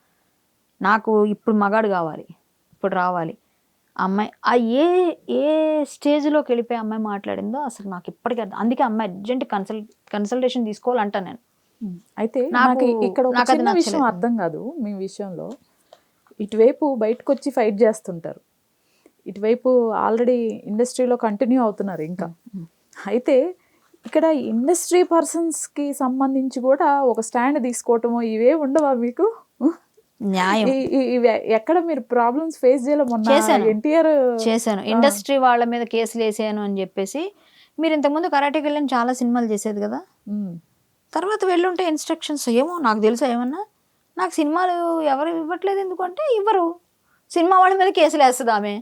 నాకు ఇప్పుడు మగాడు కావాలి, ఇప్పుడు రావాలి, అమ్మాయి ఆ ఏ ఏ స్టేజ్లోకి వెళ్ళిపోయి అమ్మాయి మాట్లాడిందో అసలు నాకు ఇప్పటికీ అందుకే అమ్మాయి అర్జెంట్ కన్సల్టేషన్ తీసుకోవాలంటా నేను. అయితే నాకు ఇక్కడ ఒక చిన్న విషయం అర్థం కాదు మీ విషయంలో, ఇటువైపు బయటకు వచ్చి ఫైట్ చేస్తుంటారు, ఇటువైపు ఆల్రెడీ ఇండస్ట్రీలో కంటిన్యూ అవుతున్నారు ఇంకా. అయితే ఇక్కడ ఇండస్ట్రీ పర్సన్స్కి సంబంధించి కూడా ఒక స్టాండ్ తీసుకోవటమో ఇవే ఉండవా మీకు? న్యాయం ఎక్కడ మీరు ప్రాబ్లమ్స్ ఫేస్ చేయాలి? మొన్న ఎన్టీఆర్ చేశాను, ఇండస్ట్రీ వాళ్ళ మీద కేసులు వేసాను అని చెప్పేసి. మీరు ఇంతకుముందు కరాటేకి వెళ్ళని చాలా సినిమాలు చేసేది కదా, తర్వాత వెళ్ళుంటే ఇన్స్ట్రక్షన్స్ ఏమో నాకు తెలుసా ఏమన్నా, నాకు సినిమాలు ఎవరు ఇవ్వట్లేదు ఎందుకంటే ఇవ్వరు, సినిమా వాళ్ళ మీద కేసులు వేస్తుంది ఆమె.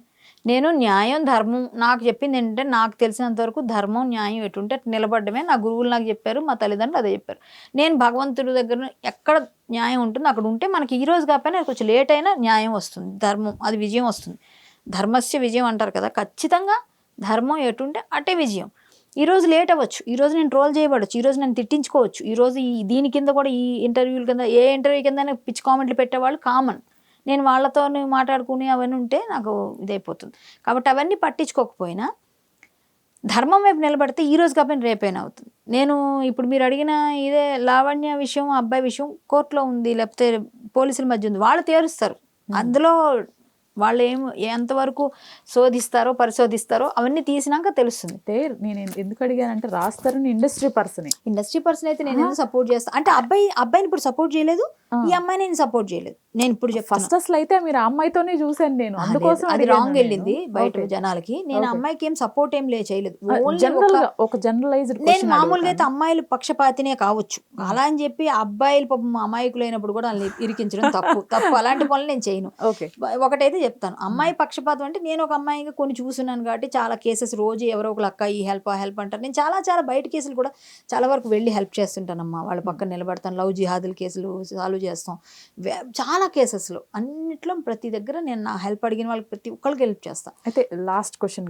నేను న్యాయం ధర్మం నాకు చెప్పింది ఏంటంటే, నాకు తెలిసినంత వరకు ధర్మం న్యాయం ఎటుంటే నిలబడమే నా గురువులు నాకు చెప్పారు, మా తల్లిదండ్రులు అదే చెప్పారు. నేను భగవంతుడి దగ్గర ఎక్కడ న్యాయం ఉంటుందో అక్కడ ఉంటే మనకి ఈ రోజు కాకపోయినా కొంచెం లేట్ అయినా న్యాయం వస్తుంది, ధర్మం అది విజయం వస్తుంది. ధర్మస్య విజయం అంటారు కదా, ఖచ్చితంగా ధర్మం ఎటుంటే అటే విజయం. ఈరోజు లేట్ అవ్వచ్చు, ఈరోజు నేను ట్రోల్ చేయబడచ్చు, ఈరోజు నేను తిట్టించుకోవచ్చు, ఈరోజు దీని కింద కూడా ఈ ఇంటర్వ్యూల కింద ఏ ఇంటర్వ్యూ కింద పిచ్చి కామెంట్లు పెట్టేవాళ్ళు కామన్. నేను వాళ్ళతో మాట్లాడుకుని అవన్నీ ఉంటే నాకు ఇదైపోతుంది. కాబట్టి అవన్నీ పట్టించుకోకపోయినా ధర్మం వైపు నిలబడితే ఈ రోజు కాబట్టి రేపైనా అవుతుంది. నేను ఇప్పుడు మీరు అడిగిన ఇదే లావణ్య విషయం అబ్బాయి విషయం కోర్టులో ఉంది, లేకపోతే పోలీసుల మధ్య ఉంది, వాళ్ళు తేరుస్తారు. అందులో వాళ్ళు ఎంతవరకు శోధిస్తారో పరిశోధిస్తారో అవన్నీ తీసినాక తెలుస్తుంది. నేను ఎందుకు అడిగానంటే, రాస్తారు ఇండస్ట్రీ పర్సన్ అయితే నేను ఎందుకు సపోర్ట్ చేస్తాను అంటే, అబ్బాయిని ఇప్పుడు సపోర్ట్ చేయలేదు, ఈ అమ్మాయిని నేను సపోర్ట్ చేయలేదు. నేను ఇప్పుడు ఫస్ట్ అసలు అయితే మీరు అమ్మాయితోనే చూసాను నేను, అందుకోసం అది రాంగ్ వెళ్ళింది బయట జనాలకి. నేను అమ్మాయికి ఏం సపోర్ట్ ఏం చేయలేదు, ఒక జనరలైజ్డ్. నేను మామూలుగా అయితే అమ్మాయిలు పక్షపాతినే కావచ్చు, అలా అని చెప్పి అబ్బాయిలు పాపం అమాయకులైనప్పుడు కూడా వాళ్ళని ఇరికించడం తప్పు అలాంటి పనులు నేను చేయను. ఒకటైతే చెప్తాను, అమ్మాయి పక్షపాతం అంటే నేను ఒక అమ్మాయిగా కొన్ని చూస్తున్నాను కాబట్టి చాలా కేసెస్ రోజు ఎవరో ఒకరు అక్క ఈ హెల్ప్ అంటారు. నేను చాలా బయట కేసులు కూడా చాలా వరకు వెళ్ళి హెల్ప్ చేస్తుంటానమ్మా, వాళ్ళ పక్కన నిలబడతాను, లవ్ జిహాదుల కేసులు సాల్వ్ చేస్తాం, చాలా కేసెస్లో అన్నిట్లో ప్రతి దగ్గర నేను నా హెల్ప్ అడిగిన వాళ్ళకి ప్రతి ఒక్కరికి హెల్ప్ చేస్తాను. అయితే లాస్ట్ క్వశ్చన్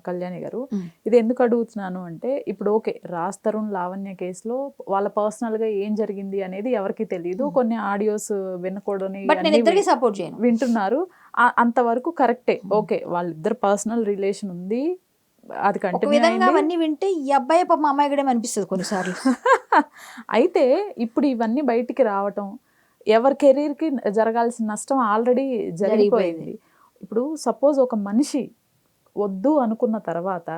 కళ్యాణి గారు, ఇది ఎందుకు అడుగుతున్నాను అంటే, ఇప్పుడు ఓకే రాజ్ తరుణ్ లావణ్య కేసులో వాళ్ళ పర్సనల్గా ఏం జరిగింది అనేది ఎవరికి తెలియదు, కొన్ని ఆడియోస్ వినకూడని సపోర్ట్ చేయను వింటున్నారు, అంతవరకు కరెక్టే, ఓకే వాళ్ళిద్దరు పర్సనల్ రిలేషన్ ఉంది, అది కంటిన్యూ అవన్నీ వింటే ఈ అబ్బాయి పాపం అమ్మాయి కూడా అనిపిస్తుంది కొన్నిసార్లు. అయితే ఇప్పుడు ఇవన్నీ బయటికి రావటం, ఎవరి కెరీర్కి జరగాల్సిన నష్టం ఆల్రెడీ జరిగిపోయింది. ఇప్పుడు సపోజ్ ఒక మనిషి వద్దు అనుకున్న తర్వాత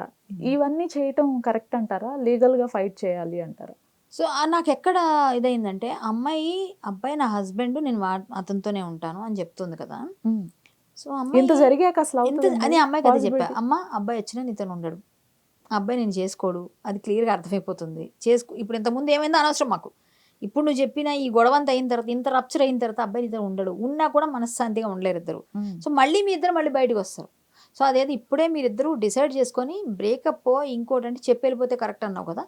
ఇవన్నీ చేయటం కరెక్ట్ అంటారా, లీగల్గా ఫైట్ చేయాలి అంటారా? సో నాకు ఎక్కడ ఇదైందంటే, అబ్బాయి నా హస్బెండ్, నేను అతనితోనే ఉంటాను అని చెప్తుంది కదా, సో అమ్మాయి ఇంత జరిగాక అసలు ఎంత అవుతుందండి? అని అమ్మాయికి అదే చెప్పా, Possibility. అమ్మ అబ్బాయి వచ్చినా నీతో ఉండడు, ఆ అబ్బాయి నేను చేసుకోడు, అది క్లియర్గా అర్థమైపోతుంది. ఇప్పుడు ఇంతకుముందు ఏమైందో అనవసరం మాకు. ఇప్పుడు నువ్వు చెప్పిన ఈ గొడవ అంతా అయిన తర్వాత, ఇంత రప్చర్ అయిన తర్వాత అబ్బాయి నీతో ఉండడు, ఉన్నా కూడా మనశ్శాంతిగా ఉండలేరు ఇద్దరు. సో మళ్ళీ మీ ఇద్దరు మళ్ళీ బయటకు వస్తారు. సో అదేదో ఇప్పుడే మీరిద్దరూ డిసైడ్ చేసుకొని బ్రేకప్ ఇంకోటి అంటే చెప్పి వెళ్ళిపోతే కరెక్ట్ అన్నావు కదా.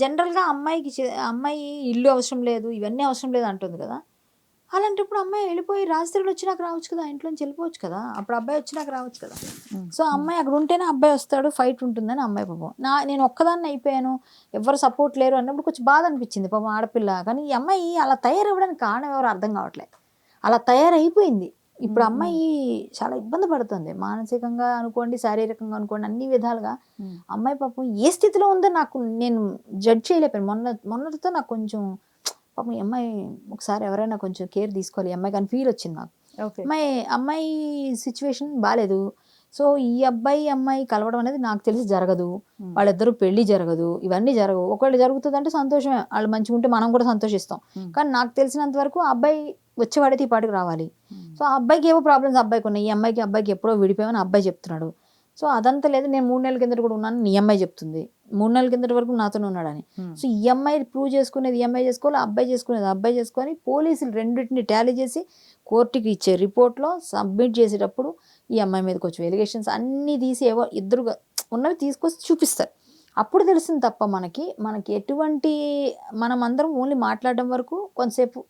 జనరల్గా అమ్మాయి ఇల్లు అవసరం లేదు, ఇవన్నీ అవసరం లేదు అంటుంది కదా. అలాంటప్పుడు అమ్మాయి వెళ్ళిపోయి రాజధాని వచ్చినాక రావచ్చు కదా, ఇంట్లోంచి వెళ్ళిపోవచ్చు కదా, అప్పుడు అబ్బాయి వచ్చినాక రావచ్చు కదా. సో అమ్మాయి అక్కడ ఉంటేనే అబ్బాయి వస్తాడు, ఫైట్ ఉంటుందని అమ్మాయి పాపం. నేను ఒక్కదాన్ని అయిపోయాను, ఎవరు సపోర్ట్ లేరు అన్నప్పుడు కొంచెం బాధ అనిపించింది పాపం ఆడపిల్ల. కానీ ఈ అమ్మాయి అలా తయారవ్వడానికి కారణం ఎవరు అర్థం కావట్లేదు, అలా తయారైపోయింది. ఇప్పుడు అమ్మాయి చాలా ఇబ్బంది పడుతుంది, మానసికంగా అనుకోండి, శారీరకంగా అనుకోండి, అన్ని విధాలుగా. అమ్మాయి పాపం ఏ స్థితిలో ఉందో నేను జడ్జ్ చేయలేకపోయాను. మొన్నటితో నాకు కొంచెం పాపం ఈ అమ్మాయి ఒకసారి ఎవరైనా కొంచెం కేర్ తీసుకోవాలి ఈ అమ్మాయికి అని ఫీల్ వచ్చింది నాకు. అమ్మాయి సిచ్యువేషన్ బాగాలేదు. సో ఈ అమ్మాయి కలవడం అనేది నాకు తెలిసి జరగదు, వాళ్ళిద్దరూ పెళ్లి జరగదు, ఇవన్నీ జరగవు. ఒకవేళ జరుగుతుంది అంటే సంతోషమే, వాళ్ళు మంచిగా ఉంటే మనం కూడా సంతోషిస్తాం. కానీ నాకు తెలిసినంత వరకు ఆ అబ్బాయి వచ్చేవాడైతే ఈ పాటికి రావాలి. సో ఆ అబ్బాయికి ఏవో ప్రాబ్లమ్స్ అబ్బాయికి ఉన్నాయి, ఈ అబ్బాయికి ఎప్పుడో విడిపోయామని అబ్బాయి చెప్తున్నాడు. సో అదంతా లేదు, నేను 3 నెలల కిందట కూడా ఉన్నాను, నీ అమ్మాయి చెప్తుంది 3 నెలల కిందట వరకు నాతోనే ఉన్నాడని. సో ఈ అమ్మాయి ప్రూవ్ చేసుకునేది ఈ అమ్మాయి చేసుకోవాలి, అబ్బాయి చేసుకునేది అబ్బాయి చేసుకొని, పోలీసులు రెండింటిని టాలీ చేసి కోర్టుకి ఇచ్చే రిపోర్ట్లో సబ్మిట్ చేసేటప్పుడు ఈ అమ్మాయి మీద కొంచెం ఎలిగేషన్స్ అన్నీ తీసి ఏవో ఇద్దరుగా ఉన్నవి తీసుకొచ్చి చూపిస్తారు. అప్పుడు తెలిసింది తప్ప మనకి ఎటువంటి, మనం అందరం ఓన్లీ మాట్లాడడం వరకు కొంతసేపు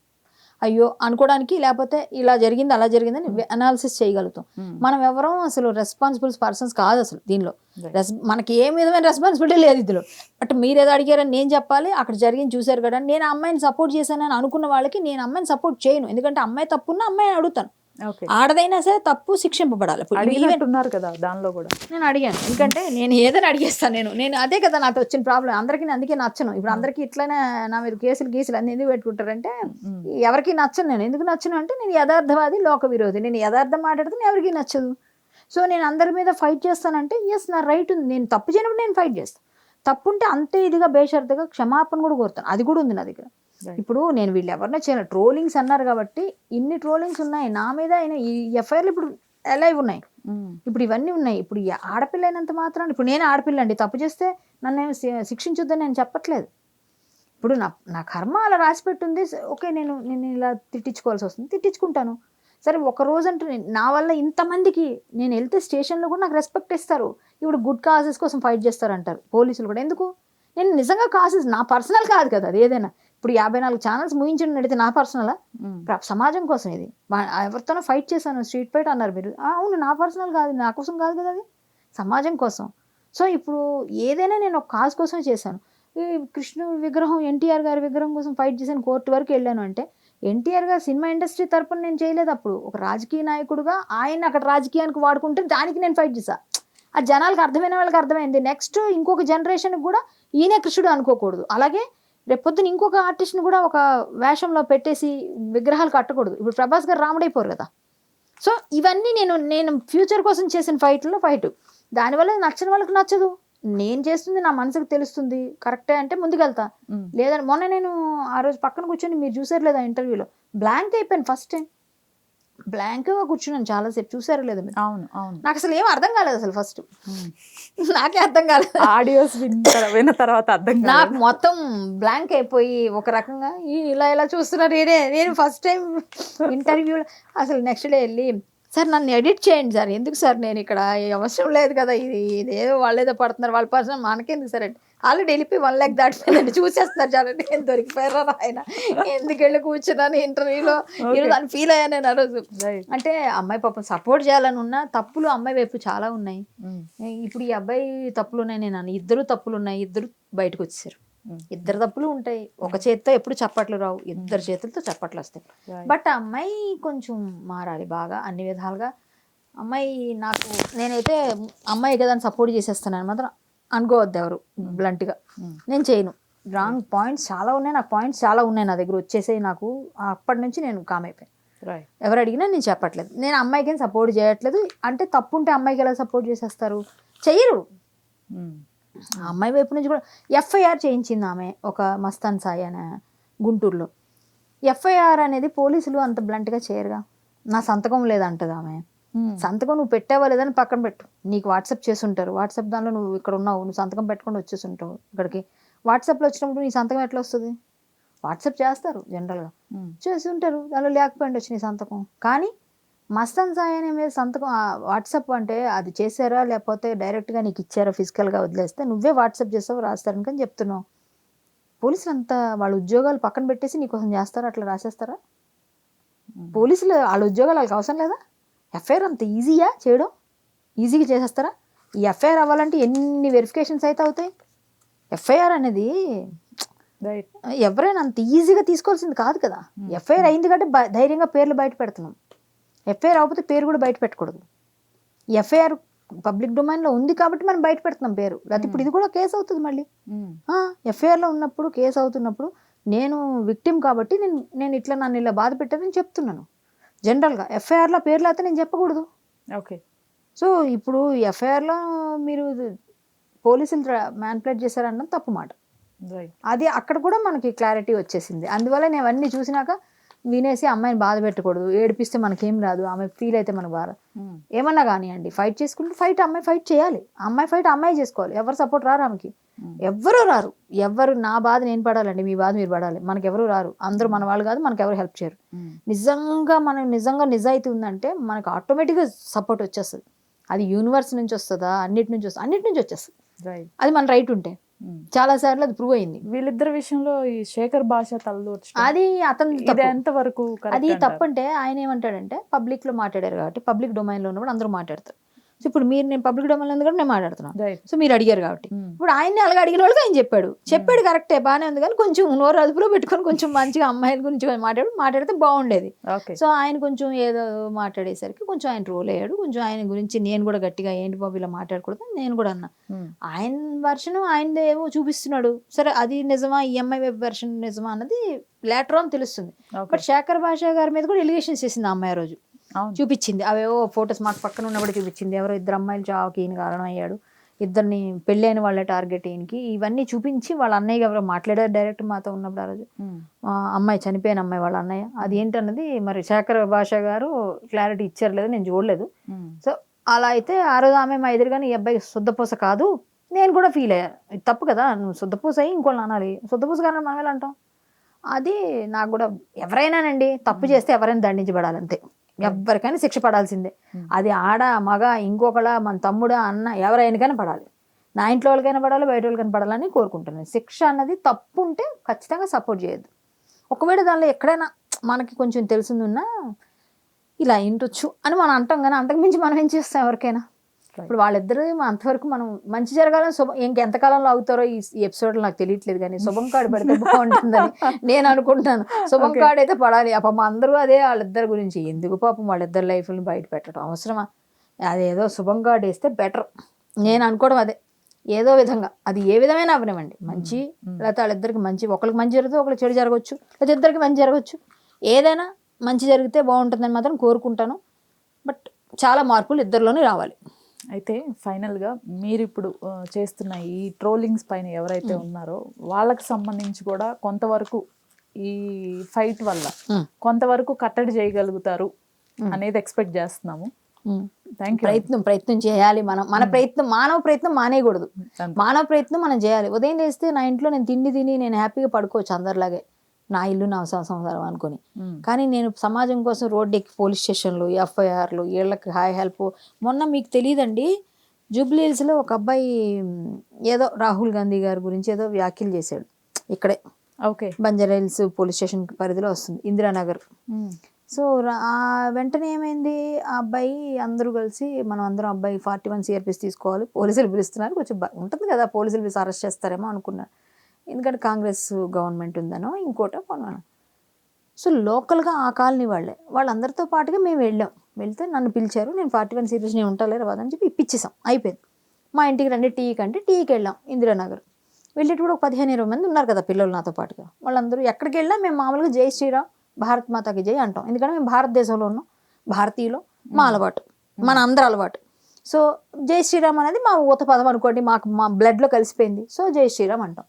అయ్యో అనుకోవడానికి, లేకపోతే ఇలా జరిగింది అలా జరిగిందని అనాలిసిస్ చేయగలుగుతాం. మనం ఎవరం అసలు రెస్పాన్సిబుల్ పర్సన్స్ కాదు అసలు దీనిలో. మనకి ఏ విధమైన రెస్పాన్సిబిలిటీ లేదు ఇందులో. బట్ మీరు ఏదో అడిగారని నేను చెప్పాలి, అక్కడ జరిగింది చూశారు కదా. నేను అమ్మాయిని సపోర్ట్ చేశానని అనుకున్న వాళ్ళకి నేను అమ్మాయిని సపోర్ట్ చేయను, ఎందుకంటే అమ్మాయి తప్పున్న అమ్మాయిని అడుగుతాను. ఆడదైనా సరే తప్పు శిక్షింపబడాలి. అడిగినట్టున్నారు కదా దానిలో కూడా. నేను అడిగాను, ఎందుకంటే నేను ఏదైనా అడిగేస్తాను. నేను అదే కదా నాతో వచ్చిన ప్రాబ్లం. అందరికీ అందుకే నచ్చను. ఇప్పుడు అందరికీ ఇట్లనే నా మీద కేసులు అన్ని ఎందుకు పెట్టుకుంటారంటే ఎవరికి నచ్చను. నేను ఎందుకు నచ్చను అంటే నేను యథార్థవాది, లోక విరోధి. నేను యథార్థం మాట్లాడితే ఎవరికి నచ్చదు. సో నేను అందరి మీద ఫైట్ చేస్తానంటే ఎస్ నా రైట్ ఉంది, నేను తప్పు చేయనప్పుడు నేను ఫైట్ చేస్తాను. తప్పు ఉంటే అంతే ఇదిగా బేషరతుగా క్షమాపణ కూడా కోరుతాను, అది కూడా ఉంది నా దగ్గర. ఇప్పుడు నేను వీళ్ళు ఎవరినో చేయను, ట్రోలింగ్స్ అన్నారు కాబట్టి ఇన్ని ట్రోలింగ్స్ ఉన్నాయి నా మీద. అయినా ఈ ఎఫ్ఐఆర్లు ఇప్పుడు లైవ్ ఉన్నాయి, ఇప్పుడు ఇవన్నీ ఉన్నాయి. ఇప్పుడు ఆడపిల్ల అయినంత మాత్రం, ఇప్పుడు నేను ఆడపిల్ల అండి, తప్పు చేస్తే నన్ను శిక్షించొద్దని నేను చెప్పట్లేదు. ఇప్పుడు నా కర్మ అలా రాసిపెట్టుంది. ఓకే, నేను ఇలా తిట్టించుకోవాల్సి వస్తుంది, తిట్టించుకుంటాను. సరే ఒక రోజు అంటే నా వల్ల ఇంతమందికి నేను వెళ్తే స్టేషన్లో కూడా నాకు రెస్పెక్ట్ ఇస్తారు. ఇప్పుడు గుడ్ కాజెస్ కోసం ఫైట్ చేస్తారంటారు పోలీసులు కూడా. ఎందుకు? నేను నిజంగా కాజెస్, నా పర్సనల్ కాదు కదా అది. ఏదైనా ఇప్పుడు 54 ఛానల్స్ ముగించడం నడితే నా పర్సనలా? సమాజం కోసం ఇది. ఎవరితోనో ఫైట్ చేశాను, స్ట్రీట్ ఫైట్ అన్నారు మీరు. అవును, నా పర్సనల్ కాదు, నా కోసం కాదు కదా, అది సమాజం కోసం. సో ఇప్పుడు ఏదైనా నేను ఒక కాజ్ కోసమే చేశాను. ఈ కృష్ణుడి విగ్రహం, ఎన్టీఆర్ గారి విగ్రహం కోసం ఫైట్ చేశాను, కోర్టు వరకు వెళ్ళాను అంటే ఎన్టీఆర్ గారు సినిమా ఇండస్ట్రీ తరపున నేను చేయలేదు. అప్పుడు ఒక రాజకీయ నాయకుడుగా ఆయన అక్కడ రాజకీయానికి వాడుకుంటే దానికి నేను ఫైట్ చేశాను. ఆ జనాలకు అర్థమైన వాళ్ళకి అర్థమైంది. నెక్స్ట్ ఇంకొక జనరేషన్కి కూడా ఈయనే కృష్ణుడు అనుకోకూడదు. అలాగే రేపొద్దున ఇంకొక ఆర్టిస్ట్ని కూడా ఒక వేషంలో పెట్టేసి విగ్రహాలు కట్టకూడదు. ఇప్పుడు ప్రభాస్ గారు రాముడైపోరు కదా. సో ఇవన్నీ నేను ఫ్యూచర్ కోసం చేసిన ఫైట్. దానివల్ల నచ్చని వాళ్ళకి నచ్చదు. నేను చేస్తుంది నా మనసుకు తెలుస్తుంది, కరెక్టే అంటే ముందుకెళ్తా. లేదని మొన్న నేను ఆ రోజు పక్కన కూర్చొని, మీరు చూసారు లేదా ఇంటర్వ్యూలో, బ్లాంక్ అయిపోయాను. ఫస్ట్ టైం బ్లాంక్గా కూర్చున్నాను చాలాసేపు. చూసారు లేదా మీరు? అవును అవును. నాకు అసలు ఏం అర్థం కాలేదు అసలు. ఫస్ట్ నాకే అర్థం కాలేదు. ఆడియోస్ విన్న తర్వాత అర్థం కాలేదు. నాకు మొత్తం బ్లాంక్ అయిపోయి ఒక రకంగా ఇలా చూస్తున్నారు. నేను ఫస్ట్ టైం ఇంటర్వ్యూలో అసలు నెక్స్ట్ డే వెళ్ళి, సార్ నన్ను ఎడిట్ చేయండి సార్, ఎందుకు సార్ నేను ఇక్కడ అవసరం లేదు కదా, ఇదేదో వాళ్ళేదో పడుతున్నారు, వాళ్ళ పర్సన్ మనకెందుకు సార్ అంటే, ఆల్రెడీ వెళ్ళిపోయి 1 lakh దాటిపోయిందండి, చూసేస్తున్నారు చాలా. నేను దొరికిపోయారా ఆయన, ఎందుకు వెళ్ళి కూర్చున్నాను ఇంటర్వ్యూలో, ఈరోజు అని ఫీల్ అయ్యాను నేను ఆ రోజు. అంటే అమ్మాయి పాపం సపోర్ట్ చేయాలని ఉన్నా తప్పులు అమ్మాయి వైపు చాలా ఉన్నాయి. ఇప్పుడు ఈ అబ్బాయి తప్పులు ఉన్నాయి, నేను ఇద్దరు తప్పులు ఉన్నాయి, ఇద్దరు బయటకు వచ్చేసారు. ఇద్దరు తప్పులు ఉంటాయి, ఒక చేతితో ఎప్పుడు చప్పట్లు రావు, ఇద్దరు చేతులతో చప్పట్లు వస్తాయి. బట్ ఆ అమ్మాయి కొంచెం మారాలి బాగా అన్ని విధాలుగా. అమ్మాయి నేనైతే అమ్మాయి కదా సపోర్ట్ చేసేస్తానని మాత్రం అనుకోవద్దు ఎవరు బ్లంట్గా. నేను చేయను. రాంగ్ పాయింట్స్ చాలా ఉన్నాయి, నాకు పాయింట్స్ చాలా ఉన్నాయి నా దగ్గర వచ్చేసాయి. నాకు అప్పటి నుంచి నేను కామ్ అయిపోయాను. ఎవరు అడిగినా నేను చెప్పట్లేదు, నేను అమ్మాయికి సపోర్ట్ చేయట్లేదు. అంటే తప్పు ఉంటే అమ్మాయికి ఎలా సపోర్ట్ చేసేస్తారు? చెయ్యరు. అమ్మాయి వైపు నుంచి కూడా ఎఫ్ఐఆర్ చేయించింది ఆమె, ఒక మస్తాన్ సాయి అనే గుంటూరులో. ఎఫ్ఐఆర్ అనేది పోలీసులు అంత బ్లంట్గా చేయరుగా, నా సంతకం లేదంటది ఆమె. సంతకం నువ్వు పెట్టావా లేదని పక్కన పెట్టు, నీకు వాట్సాప్ చేస్తుంటారు, వాట్సాప్ దానిలో నువ్వు ఇక్కడ ఉన్నావు, నువ్వు సంతకం పెట్టుకొని వచ్చేస్తుంటావు ఇక్కడికి, వాట్సాప్లో వచ్చినప్పుడు నీ సంతకం ఎట్లా వస్తుంది? వాట్సాప్ చేస్తారు జనరల్గా, చేసి ఉంటారు, దానిలో లేకపోయింది వచ్చి నీ సంతకం. కానీ మస్తాన్ సాయి అనే మీద సంతకం వాట్సాప్ అంటే అది చేశారా లేకపోతే డైరెక్ట్గా నీకు ఇచ్చారా ఫిజికల్గా వదిలేస్తే నువ్వే వాట్సాప్ చేస్తావు రాస్తారని కానీ చెప్తున్నావు. పోలీసులు అంతా వాళ్ళ ఉద్యోగాలు పక్కన పెట్టేసి నీకోసం చేస్తారా? అట్లా రాసేస్తారా? పోలీసులు వాళ్ళ ఉద్యోగాలు వాళ్ళకి అవసరం లేదా? ఎఫ్ఐఆర్ అంత ఈజీయా చేయడం? ఈజీగా చేసేస్తారా? ఈ ఎఫ్ఐఆర్ అవ్వాలంటే ఎన్ని వెరిఫికేషన్స్ అయితే అవుతాయి. ఎఫ్ఐఆర్ అనేది ఎవరైనా అంత ఈజీగా తీసుకోవాల్సింది కాదు కదా. ఎఫ్ఐఆర్ అయింది కాబట్టి ధైర్యంగా పేర్లు బయట పెడుతున్నాం. ఎఫ్ఐఆర్ అవ్వకపోతే పేరు కూడా బయట పెట్టకూడదు. ఎఫ్ఐఆర్ పబ్లిక్ డొమైన్లో ఉంది కాబట్టి మనం బయట పెడుతున్నాం పేరు. లేకపోతే ఇప్పుడు ఇది కూడా కేసు అవుతుంది మళ్ళీ. ఎఫ్ఐఆర్లో ఉన్నప్పుడు కేసు అవుతున్నప్పుడు నేను విక్టిమ్ కాబట్టి నేను ఇట్లా నన్ను ఇలా బాధ పెట్టానని చెప్తున్నాను. జనరల్గా ఎఫ్ఐఆర్లో పేర్లు అయితే నేను చెప్పకూడదు. ఓకే. సో ఇప్పుడు ఎఫ్ఐఆర్లో మీరు పోలీసులు మ్యానిపులేట్ చేశారన్న తప్పు మాట. అది అక్కడ కూడా మనకి క్లారిటీ వచ్చేసింది. అందువల్ల నేను అవన్నీ చూసినాక వినేసి అమ్మాయిని బాధ పెట్టకూడదు, ఏడిపిస్తే మనకేం రాదు, ఆమె ఫీల్ అయితే మనకు బాధ. ఏమన్నా కానివ్వండి, ఫైట్ చేసుకుంటే అమ్మాయి ఫైట్ చేయాలి, అమ్మాయి ఫైట్ అమ్మాయి చేసుకోవాలి. ఎవరు సపోర్ట్ రారు ఆమెకి, ఎవ్వరూ రారు. ఎవరు నా బాధ నేను పడాలండి, మీ బాధ మీరు పడాలి, మనకు ఎవరు రారు. అందరూ మన వాళ్ళు కాదు, మనకు ఎవరు హెల్ప్ చేయరు. నిజంగా నిజాయితీ ఉందంటే మనకు ఆటోమేటిక్గా సపోర్ట్ వచ్చేస్తుంది. అది యూనివర్స్ నుంచి వస్తుందా, అన్నిటి నుంచి వచ్చేస్తుంది. అది మన రైట్ ఉంటే. చాలా సార్లు అది ప్రూవ్ అయింది. వీళ్ళిద్దరి విషయంలో ఈ శేఖర్ భాష తలదూర్చు అది అతను ఎంతవరకు అది తప్పంటే ఆయన ఏమంటాడంటే పబ్లిక్ లో మాట్లాడారు కాబట్టి పబ్లిక్ డొమైన్ లో ఉన్నప్పుడు అందరూ మాట్లాడతారు. సో ఇప్పుడు నేను పబ్లిక్ డొమైన్ లో ఎందుకంటే నేను మాట్లాడుతున్నాను. సో మీరు అడిగారు కాబట్టి ఇప్పుడు ఆయన్ని అలాగే అడిగిన వాళ్ళకి ఆయన చెప్పాడు కరెక్టే, బాగానే ఉంది. కానీ కొంచెం నోరు అదుపులో పెట్టుకొని కొంచెం మంచిగా అమ్మాయిల గురించి మాట్లాడితే బాగుండేది. సో ఆయన కొంచెం ఏదో మాట్లాడేసరికి కొంచెం ఆయన రోల్ అయ్యాడు. కొంచెం ఆయన గురించి నేను కూడా గట్టిగా ఏంటి బాబు ఇలా మాట్లాడకూడదు నేను కూడా అన్నా. ఆయన వర్షన్ ఆయనది ఏమో చూపిస్తున్నాడు. సరే అది నిజమా, ఈఎంఐ వెబ్ వర్షన్ నిజమా అన్నది లేటర్ ఆన్ తెలుస్తుంది. బట్ శేఖర్ భాష గారి మీద కూడా ఎలిగేషన్స్ చేసింది ఆ అమ్మాయి రోజు, చూపించింది. అవేవో ఫొటోస్ మాకు పక్కన ఉన్నప్పుడు చూపించింది. ఎవరో 2 అమ్మాయిలు చావుకి ఈయన కారణం అయ్యాడు, 2 పెళ్ళైన వాళ్ళ టార్గెట్ ఈయనకి, ఇవన్నీ చూపించి వాళ్ళ అన్నయ్య ఎవరో మాట్లాడారు డైరెక్ట్ మాతో ఉన్నప్పుడు ఆ రోజు. అమ్మాయి చనిపోయిన అమ్మాయి వాళ్ళ అన్నయ్య, అది ఏంటన్నది మరి శేఖర్ భాష గారు క్లారిటీ ఇచ్చారు లేదు, నేను చూడలేదు. సో అలా అయితే ఆ రోజు ఆమె మా ఎదురుగానే ఈ అబ్బాయి శుద్ధపూస కాదు, నేను కూడా ఫీల్ అయ్యాను. ఇది తప్పు కదా, నువ్వు శుద్ధపూస అయ్యి ఇంకోళ్ళు అనాలి, శుద్ధపూస కానీ మనం ఎలా అంటాం? అది నాకు కూడా ఎవరైనానండి తప్పు చేస్తే ఎవరైనా దండించబడాలంతే, ఎవరికైనా శిక్ష పడాల్సిందే. అది ఆడ మగ ఇంకొకళ్ళ మన తమ్ముడా అన్న ఎవరైనా పడాలి. నా ఇంట్లో వాళ్ళకైనా పడాలి, బయట వాళ్ళకైనా పడాలని కోరుకుంటున్నాను. శిక్ష అన్నది తప్పు ఉంటే ఖచ్చితంగా సపోర్ట్ చేయొద్దు. ఒకవేళ దానిలో ఎక్కడైనా మనకి కొంచెం తెలిసిందున్నా ఇలా ఇంటొచ్చు అని మనం అంటాం, కానీ అంతకుమించి మనం ఏం చేస్తాం ఎవరికైనా? ఇప్పుడు వాళ్ళిద్దరు అంతవరకు మనం మంచి జరగాలని ఇంకెంతకాలంలో అవుతారో ఈ ఎపిసోడ్లో నాకు తెలియట్లేదు, కానీ శుభం కార్డు పడితే బాగుంటుందని నేను అనుకుంటున్నాను. శుభం కార్డు అయితే పడాలి. పాపం అందరూ అదే వాళ్ళిద్దరి గురించి, ఎందుకు పాపం వాళ్ళిద్దరు లైఫ్ని బయట పెట్టడం అవసరమా? అదేదో శుభం కార్డు వేస్తే బెటర్ నేను అనుకోవడం. అదే ఏదో విధంగా అది ఏ విధమైన అవనివ్వండి, మంచి లేకపోతే వాళ్ళిద్దరికి మంచి, ఒకరికి మంచి జరుగుతుంది, ఒకరికి చెడు జరగవచ్చు, లేకపోతే ఇద్దరికి మంచి జరగవచ్చు. ఏదైనా మంచి జరిగితే బాగుంటుందని మాత్రం కోరుకుంటాను. బట్ చాలా మార్పులు ఇద్దరిలోనే రావాలి. అయితే ఫైనల్గా మీరు ఇప్పుడు చేస్తున్న ఈ ట్రోలింగ్స్ పైన ఎవరైతే ఉన్నారో వాళ్ళకి సంబంధించి కూడా కొంతవరకు ఈ ఫైట్ వల్ల కొంతవరకు కట్టడి చేయగలుగుతారు అనేది ఎక్స్పెక్ట్ చేస్తున్నాము. ప్రయత్నం చేయాలి. మన ప్రయత్నం, మానవ ప్రయత్నం మానేయకూడదు. మానవ ప్రయత్నం మనం చేయాలి. ఉదయం లేస్తే నా ఇంట్లో నేను తిని నేను హ్యాపీగా పడుకోవచ్చు అందరిలాగే, నా ఇల్లు నా సంసారం అనుకుని. కానీ నేను సమాజం కోసం రోడ్డు ఎక్కి పోలీస్ స్టేషన్లు, ఎఫ్ఐఆర్లు, వీళ్ళకి హాయ్ హెల్ప్. మొన్న మీకు తెలియదండి, జూబ్లీ హిల్స్లో ఒక అబ్బాయి ఏదో రాహుల్ గాంధీ గారి గురించి ఏదో వ్యాఖ్యలు చేశాడు. ఇక్కడే బంజారా హిల్స్ పోలీస్ స్టేషన్ పరిధిలో వస్తుంది, ఇందిరానగర్. సో వెంటనే ఏమైంది, ఆ అబ్బాయి అందరూ కలిసి మనం అందరం అబ్బాయి 41 CRPs తీసుకోవాలి, పోలీసులు పిలుస్తున్నారు, కొంచెం ఉంటుంది కదా పోలీసులు పిలిచి అరెస్ట్ చేస్తారేమో అనుకున్నారు. ఎందుకంటే కాంగ్రెస్ గవర్నమెంట్ ఉందనో ఇంకోటో కొన్నాను. సో లోకల్గా ఆ కాలనీ వాళ్ళందరితో పాటుగా మేము వెళ్తే నన్ను పిలిచారు. నేను 41 CRPs నేను ఉంటాలేరు అని చెప్పి ఇప్పించేసాం, అయిపోయింది. మా ఇంటికి రండి టీకి వెళ్ళాం. ఇందిరానగర్ వెళ్ళేటప్పుడు ఒక 15-20 మంది ఉన్నారు కదా పిల్లలు నాతో పాటుగా. వాళ్ళందరూ ఎక్కడికి వెళ్ళాం మేము మామూలుగా జై శ్రీరామ్, భారత్ మాతాకి జై అంటాం. ఎందుకంటే మేము భారతదేశంలో ఉన్నాం, భారతీయులు, మా అలవాటు, మన అందరి అలవాటు. సో జై శ్రీరామ్ అనేది మా ఊత పదం అనుకోండి, మా బ్లడ్లో కలిసిపోయింది. సో జై శ్రీరామ్ అంటాం.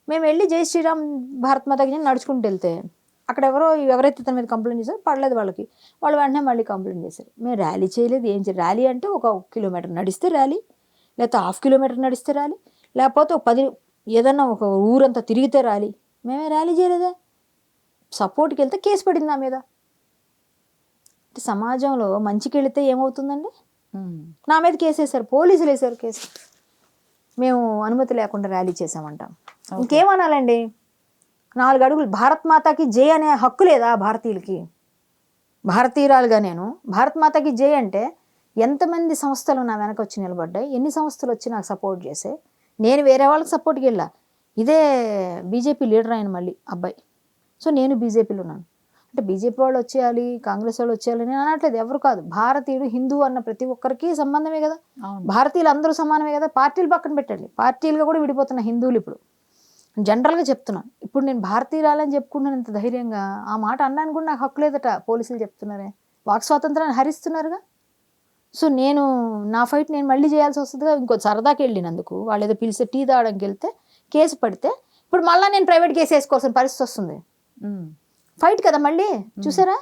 మేము వెళ్ళి జై శ్రీరామ్ భారత్ మాతాకి జై నడుచుకుంటూ వెళ్తే అక్కడ ఎవరైతే తన మీద కంప్లైంట్ చేశారో పడలేదు వాళ్ళకి, వాళ్ళు వెంటనే మళ్ళీ కంప్లైంట్ చేశారు. మేము ర్యాలీ చేయలేదు, ఏం చేయలేదు. ర్యాలీ అంటే 1 కిలోమీటర్ నడిస్తే ర్యాలీ, లేకపోతే 1/2 కిలోమీటర్ నడిస్తే ర్యాలీ, లేకపోతే ఒక 10 ఏదన్నా ఒక ఊరంతా తిరిగితే ర్యాలీ. మేమే ర్యాలీ చేయలేదే. సపోర్ట్కి వెళ్తే కేసు పడింది నా మీద. అంటే సమాజంలో మంచికి వెళితే ఏమవుతుందండి? నా మీద కేసు వేశారు, పోలీసులు వేశారు కేసు. మేము అనుమతి లేకుండా ర్యాలీ చేసామంటాం. ఇంకేమనాలండి? 4 అడుగులు భారత్ మాతాకి జై అనే హక్కు లేదా భారతీయులకి? భారతీయురాలుగా నేను భారత్ మాతాకి జై అంటే ఎంతమంది సంస్థలు నా వెనక వచ్చి నిలబడ్డాయి, ఎన్ని సంస్థలు వచ్చి నాకు సపోర్ట్ చేసాయి. నేను వేరే వాళ్ళకి సపోర్ట్కి వెళ్ళా. ఇదే బీజేపీ లీడర్ అయిన మళ్ళీ అబ్బాయి. సో నేను బీజేపీలో ఉన్నాను. అంటే బీజేపీ వాళ్ళు వచ్చేయాలి, కాంగ్రెస్ వాళ్ళు వచ్చేయాలి నేను అనట్లేదు, ఎవరు కాదు. భారతీయుడు హిందూ అన్న ప్రతి ఒక్కరికి సంబంధమే కదా. భారతీయులు అందరూ సమానమే కదా. పార్టీలు పక్కన పెట్టండి, పార్టీలుగా కూడా విడిపోతున్న హిందువులు ఇప్పుడు. జనరల్గా చెప్తున్నాను. ఇప్పుడు నేను భారతీయురాలని చెప్పుకున్నాను ఇంత ధైర్యంగా. ఆ మాట అనడానికి కూడా నాకు హక్కు లేదట, పోలీసులు చెప్తున్నారే. వాక్ స్వాతంత్రాన్ని హరిస్తున్నారుగా. సో నేను నా ఫైట్ నేను మళ్ళీ చేయాల్సి వస్తుందిగా. ఇంకో సరదాకి వెళ్ళినందుకు వాళ్ళు ఏదో పిలిస్తే టీ తాగడానికి వెళ్తే కేసు పడితే ఇప్పుడు మళ్ళీ నేను ప్రైవేట్ కేసు వేసుకోవాల్సిన పరిస్థితి వస్తుంది. ఫైట్ కదా మళ్ళీ. చూసారా,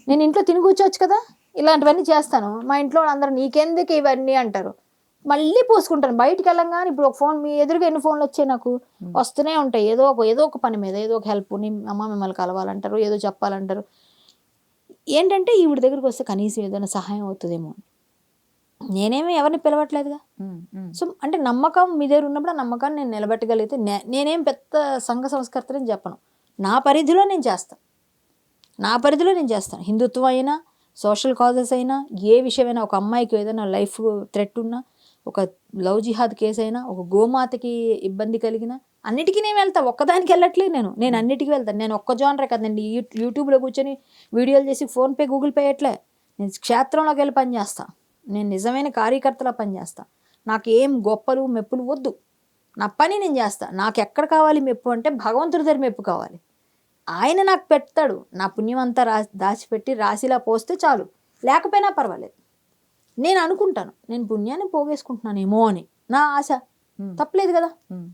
నేను ఇంట్లో తిని కూర్చోవచ్చు కదా. ఇలాంటివన్నీ చేస్తాను. మా ఇంట్లో అందరూ నీకెందుకు ఇవన్నీ అంటారు. మళ్ళీ పోసుకుంటాను బయటికి వెళ్ళంగానే. ఇప్పుడు ఒక ఫోన్ మీ ఎదురుగా ఎన్ని ఫోన్లు వచ్చాయి నాకు, వస్తూనే ఉంటాయి. ఏదో ఒక పని మీద, ఏదో ఒక హెల్ప్, అమ్మ మిమ్మల్ని కలవాలంటారు, ఏదో చెప్పాలంటారు. ఏంటంటే ఈవిడ దగ్గరికి వస్తే కనీసం ఏదైనా సహాయం అవుతుందేమో. నేనేమి ఎవరిని పిలవట్లేదుగా. సో అంటే నమ్మకం మీ దగ్గర ఉన్నప్పుడు ఆ నమ్మకాన్ని నేను నిలబెట్టగలిగితే నేనేం పెద్ద సంఘ సంస్కర్తని చెప్పను. నా పరిధిలో నేను చేస్తాను. హిందుత్వం అయినా, సోషల్ కాజెస్ అయినా, ఏ విషయమైనా, ఒక అమ్మాయికి ఏదైనా లైఫ్ థ్రెట్ ఉన్నా, ఒక లవ్ జిహాద్ కేసు అయినా, ఒక గోమాతకి ఇబ్బంది కలిగినా అన్నిటికీ నేను వెళ్తాను. ఒక్కదానికి వెళ్ళట్లేదు నేను అన్నిటికీ వెళ్తాను. నేను ఒక్క జోనరే కదండి. యూట్యూబ్లో కూర్చొని వీడియోలు చేసి ఫోన్పే గూగుల్ పే ఎట్లే. నేను క్షేత్రంలోకి వెళ్ళి పనిచేస్తాను. నేను నిజమైన కార్యకర్తలా పనిచేస్తాను. నాకు ఏం గొప్పలు మెప్పులు వద్దు. నా పని నేను చేస్తాను. నాకు ఎక్కడ కావాలి మెప్పు అంటే భగవంతుడి దగ్గర మెప్పు కావాలి. ఆయన నాకు పెడతాడు. నా పుణ్యం అంతా దాచిపెట్టి రాశిలా పోస్తే చాలు, లేకపోయినా పర్వాలేదు. నేను అనుకుంటాను నేను పుణ్యాన్ని పోగేసుకుంటున్నానేమో అని నా ఆశ. తప్పలేదు కదా,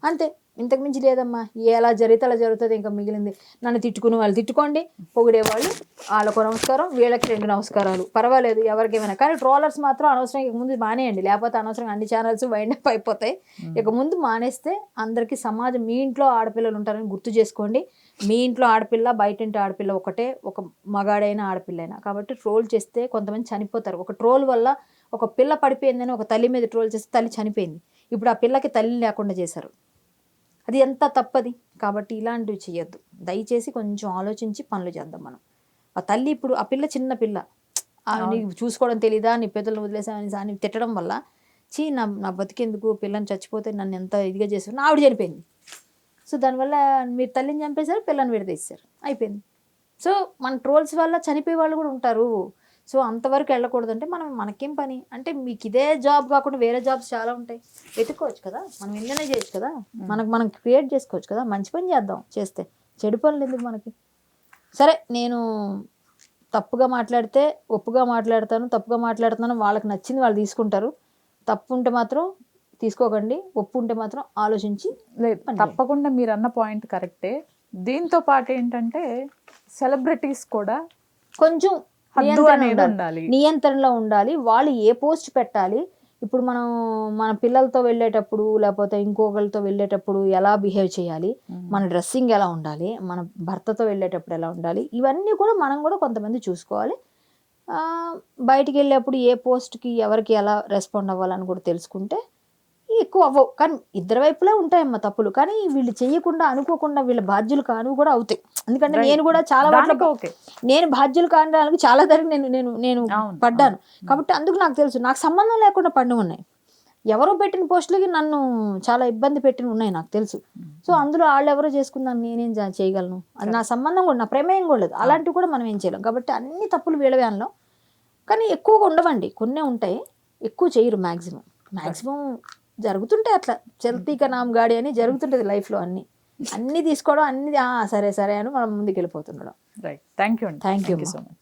అంతే. ఇంతకు మించి లేదమ్మా. ఎలా జరిగితే అలా జరుగుతుంది. ఇంకా మిగిలింది నన్ను తిట్టుకుని వాళ్ళు తిట్టుకోండి, పొగిడేవాళ్ళు వాళ్ళకు నమస్కారం, వీళ్ళకి 2 నమస్కారాలు, పర్వాలేదు ఎవరికేమైనా. కానీ ట్రోలర్స్ మాత్రం అనవసరం ఇక ముందు మానేయండి. లేకపోతే అనవసరంగా అన్ని ఛానల్స్ వైండ్ అప్ అయిపోతాయి. ఇక ముందు మానేస్తే అందరికీ సమాజం. మీ ఇంట్లో ఆడపిల్లలు ఉంటారని గుర్తు చేసుకోండి. మీ ఇంట్లో ఆడపిల్ల, బయటింటి ఆడపిల్ల ఒకటే, ఒక మగాడైనా ఆడపిల్లైనా. కాబట్టి ట్రోల్ చేస్తే కొంతమంది చనిపోతారు. ఒక ట్రోల్ వల్ల ఒక పిల్ల పడిపోయిందని ఒక తల్లి మీద ట్రోల్ చేస్తే తల్లి చనిపోయింది. ఇప్పుడు ఆ పిల్లకి తల్లి లేకుండా చేశారు. అది ఎంత తప్పది. కాబట్టి ఇలాంటివి చేయొద్దు. దయచేసి కొంచెం ఆలోచించి పనులు చేద్దాం మనం. ఆ తల్లి ఇప్పుడు ఆ పిల్ల చిన్న పిల్ల, నీకు చూసుకోవడం తెలీదా, నీ పెద్దలను వదిలేసాని తిట్టడం వల్ల నా బతికెందుకు, పిల్లని చచ్చిపోతే నన్ను ఎంత ఇదిగా చేశారు, ఆవిడ చనిపోయింది. సో దానివల్ల మీరు తల్లిని చంపేశారు, పిల్లని విడదీశారు, అయిపోయింది. సో మన ట్రోల్స్ వల్ల చనిపోయే వాళ్ళు కూడా ఉంటారు. సో అంతవరకు వెళ్ళకూడదంటే మనకేం పని అంటే, మీకు ఇదే జాబ్ కాకుండా వేరే జాబ్స్ చాలా ఉంటాయి, వెతుక్కోవచ్చు కదా. మనం ఎంజాయ్ చేయొచ్చు కదా, మనం క్రియేట్ చేసుకోవచ్చు కదా. మంచి పని చేద్దాం చేస్తే, చెడు పనులు ఎందుకు మనకి. సరే, నేను తప్పుగా మాట్లాడితే ఒప్పుగా మాట్లాడతాను, తప్పుగా మాట్లాడుతున్నాను, వాళ్ళకి నచ్చింది వాళ్ళు తీసుకుంటారు. తప్పు ఉంటే మాత్రం తీసుకోకండి, ఒప్పు ఉంటే మాత్రం ఆలోచించి. తప్పకుండా మీరు అన్న పాయింట్ కరెక్టే. దీంతో పాటు ఏంటంటే సెలబ్రిటీస్ కూడా కొంచెం నియంత్రణలో ఉండాలి. వాళ్ళు ఏ పోస్ట్ పెట్టాలి. ఇప్పుడు మన పిల్లలతో వెళ్ళేటప్పుడు, లేకపోతే ఇంకొకరితో వెళ్ళేటప్పుడు ఎలా బిహేవ్ చేయాలి, మన డ్రెస్సింగ్ ఎలా ఉండాలి, మన భర్తతో వెళ్ళేటప్పుడు ఎలా ఉండాలి, ఇవన్నీ కూడా మనం కూడా కొంతమంది చూసుకోవాలి. బయటికి వెళ్ళేప్పుడు ఏ పోస్ట్కి ఎవరికి ఎలా రెస్పాండ్ అవ్వాలని కూడా తెలుసుకుంటే ఎక్కువ అవ్వవు. కానీ ఇద్దరు వైపులే ఉంటాయమ్మా తప్పులు. కానీ వీళ్ళు చెయ్యకుండా, అనుకోకుండా వీళ్ళ బాధ్యులు కాను కూడా అవుతాయి. ఎందుకంటే నేను కూడా చాలా వాటిలో నేను బాధ్యులు కానడానికి చాలా దగ్గర నేను పడ్డాను. కాబట్టి అందుకు నాకు తెలుసు. నాకు సంబంధం లేకుండా పడిన ఉన్నాయి. ఎవరో పెట్టిన పోస్టులకి నన్ను చాలా ఇబ్బంది పెట్టిన ఉన్నాయి నాకు తెలుసు. సో అందులో వాళ్ళు ఎవరో చేసుకున్నాను, నేనేం చేయగలను. అది నా సంబంధం కూడా, నా ప్రమేయం కూడా లేదు. అలాంటివి కూడా మనం ఏం చేయలేం. కాబట్టి అన్ని తప్పులు వీళ్ళ వ్యాన్లో. కానీ ఎక్కువగా ఉండవండి, కొన్నే ఉంటాయి. ఎక్కువ చేయరు. మ్యాక్సిమం జరుగుతుంటాయి. అట్లా చల్తీ కా నామ్ గాడి అని జరుగుతుంటుంది లైఫ్లో. అన్నీ తీసుకోవడం, అన్ని సరే అని మనం ముందుకు వెళ్ళిపోతుండడం. రైట్. థ్యాంక్ యూ అండి. Thank you so much.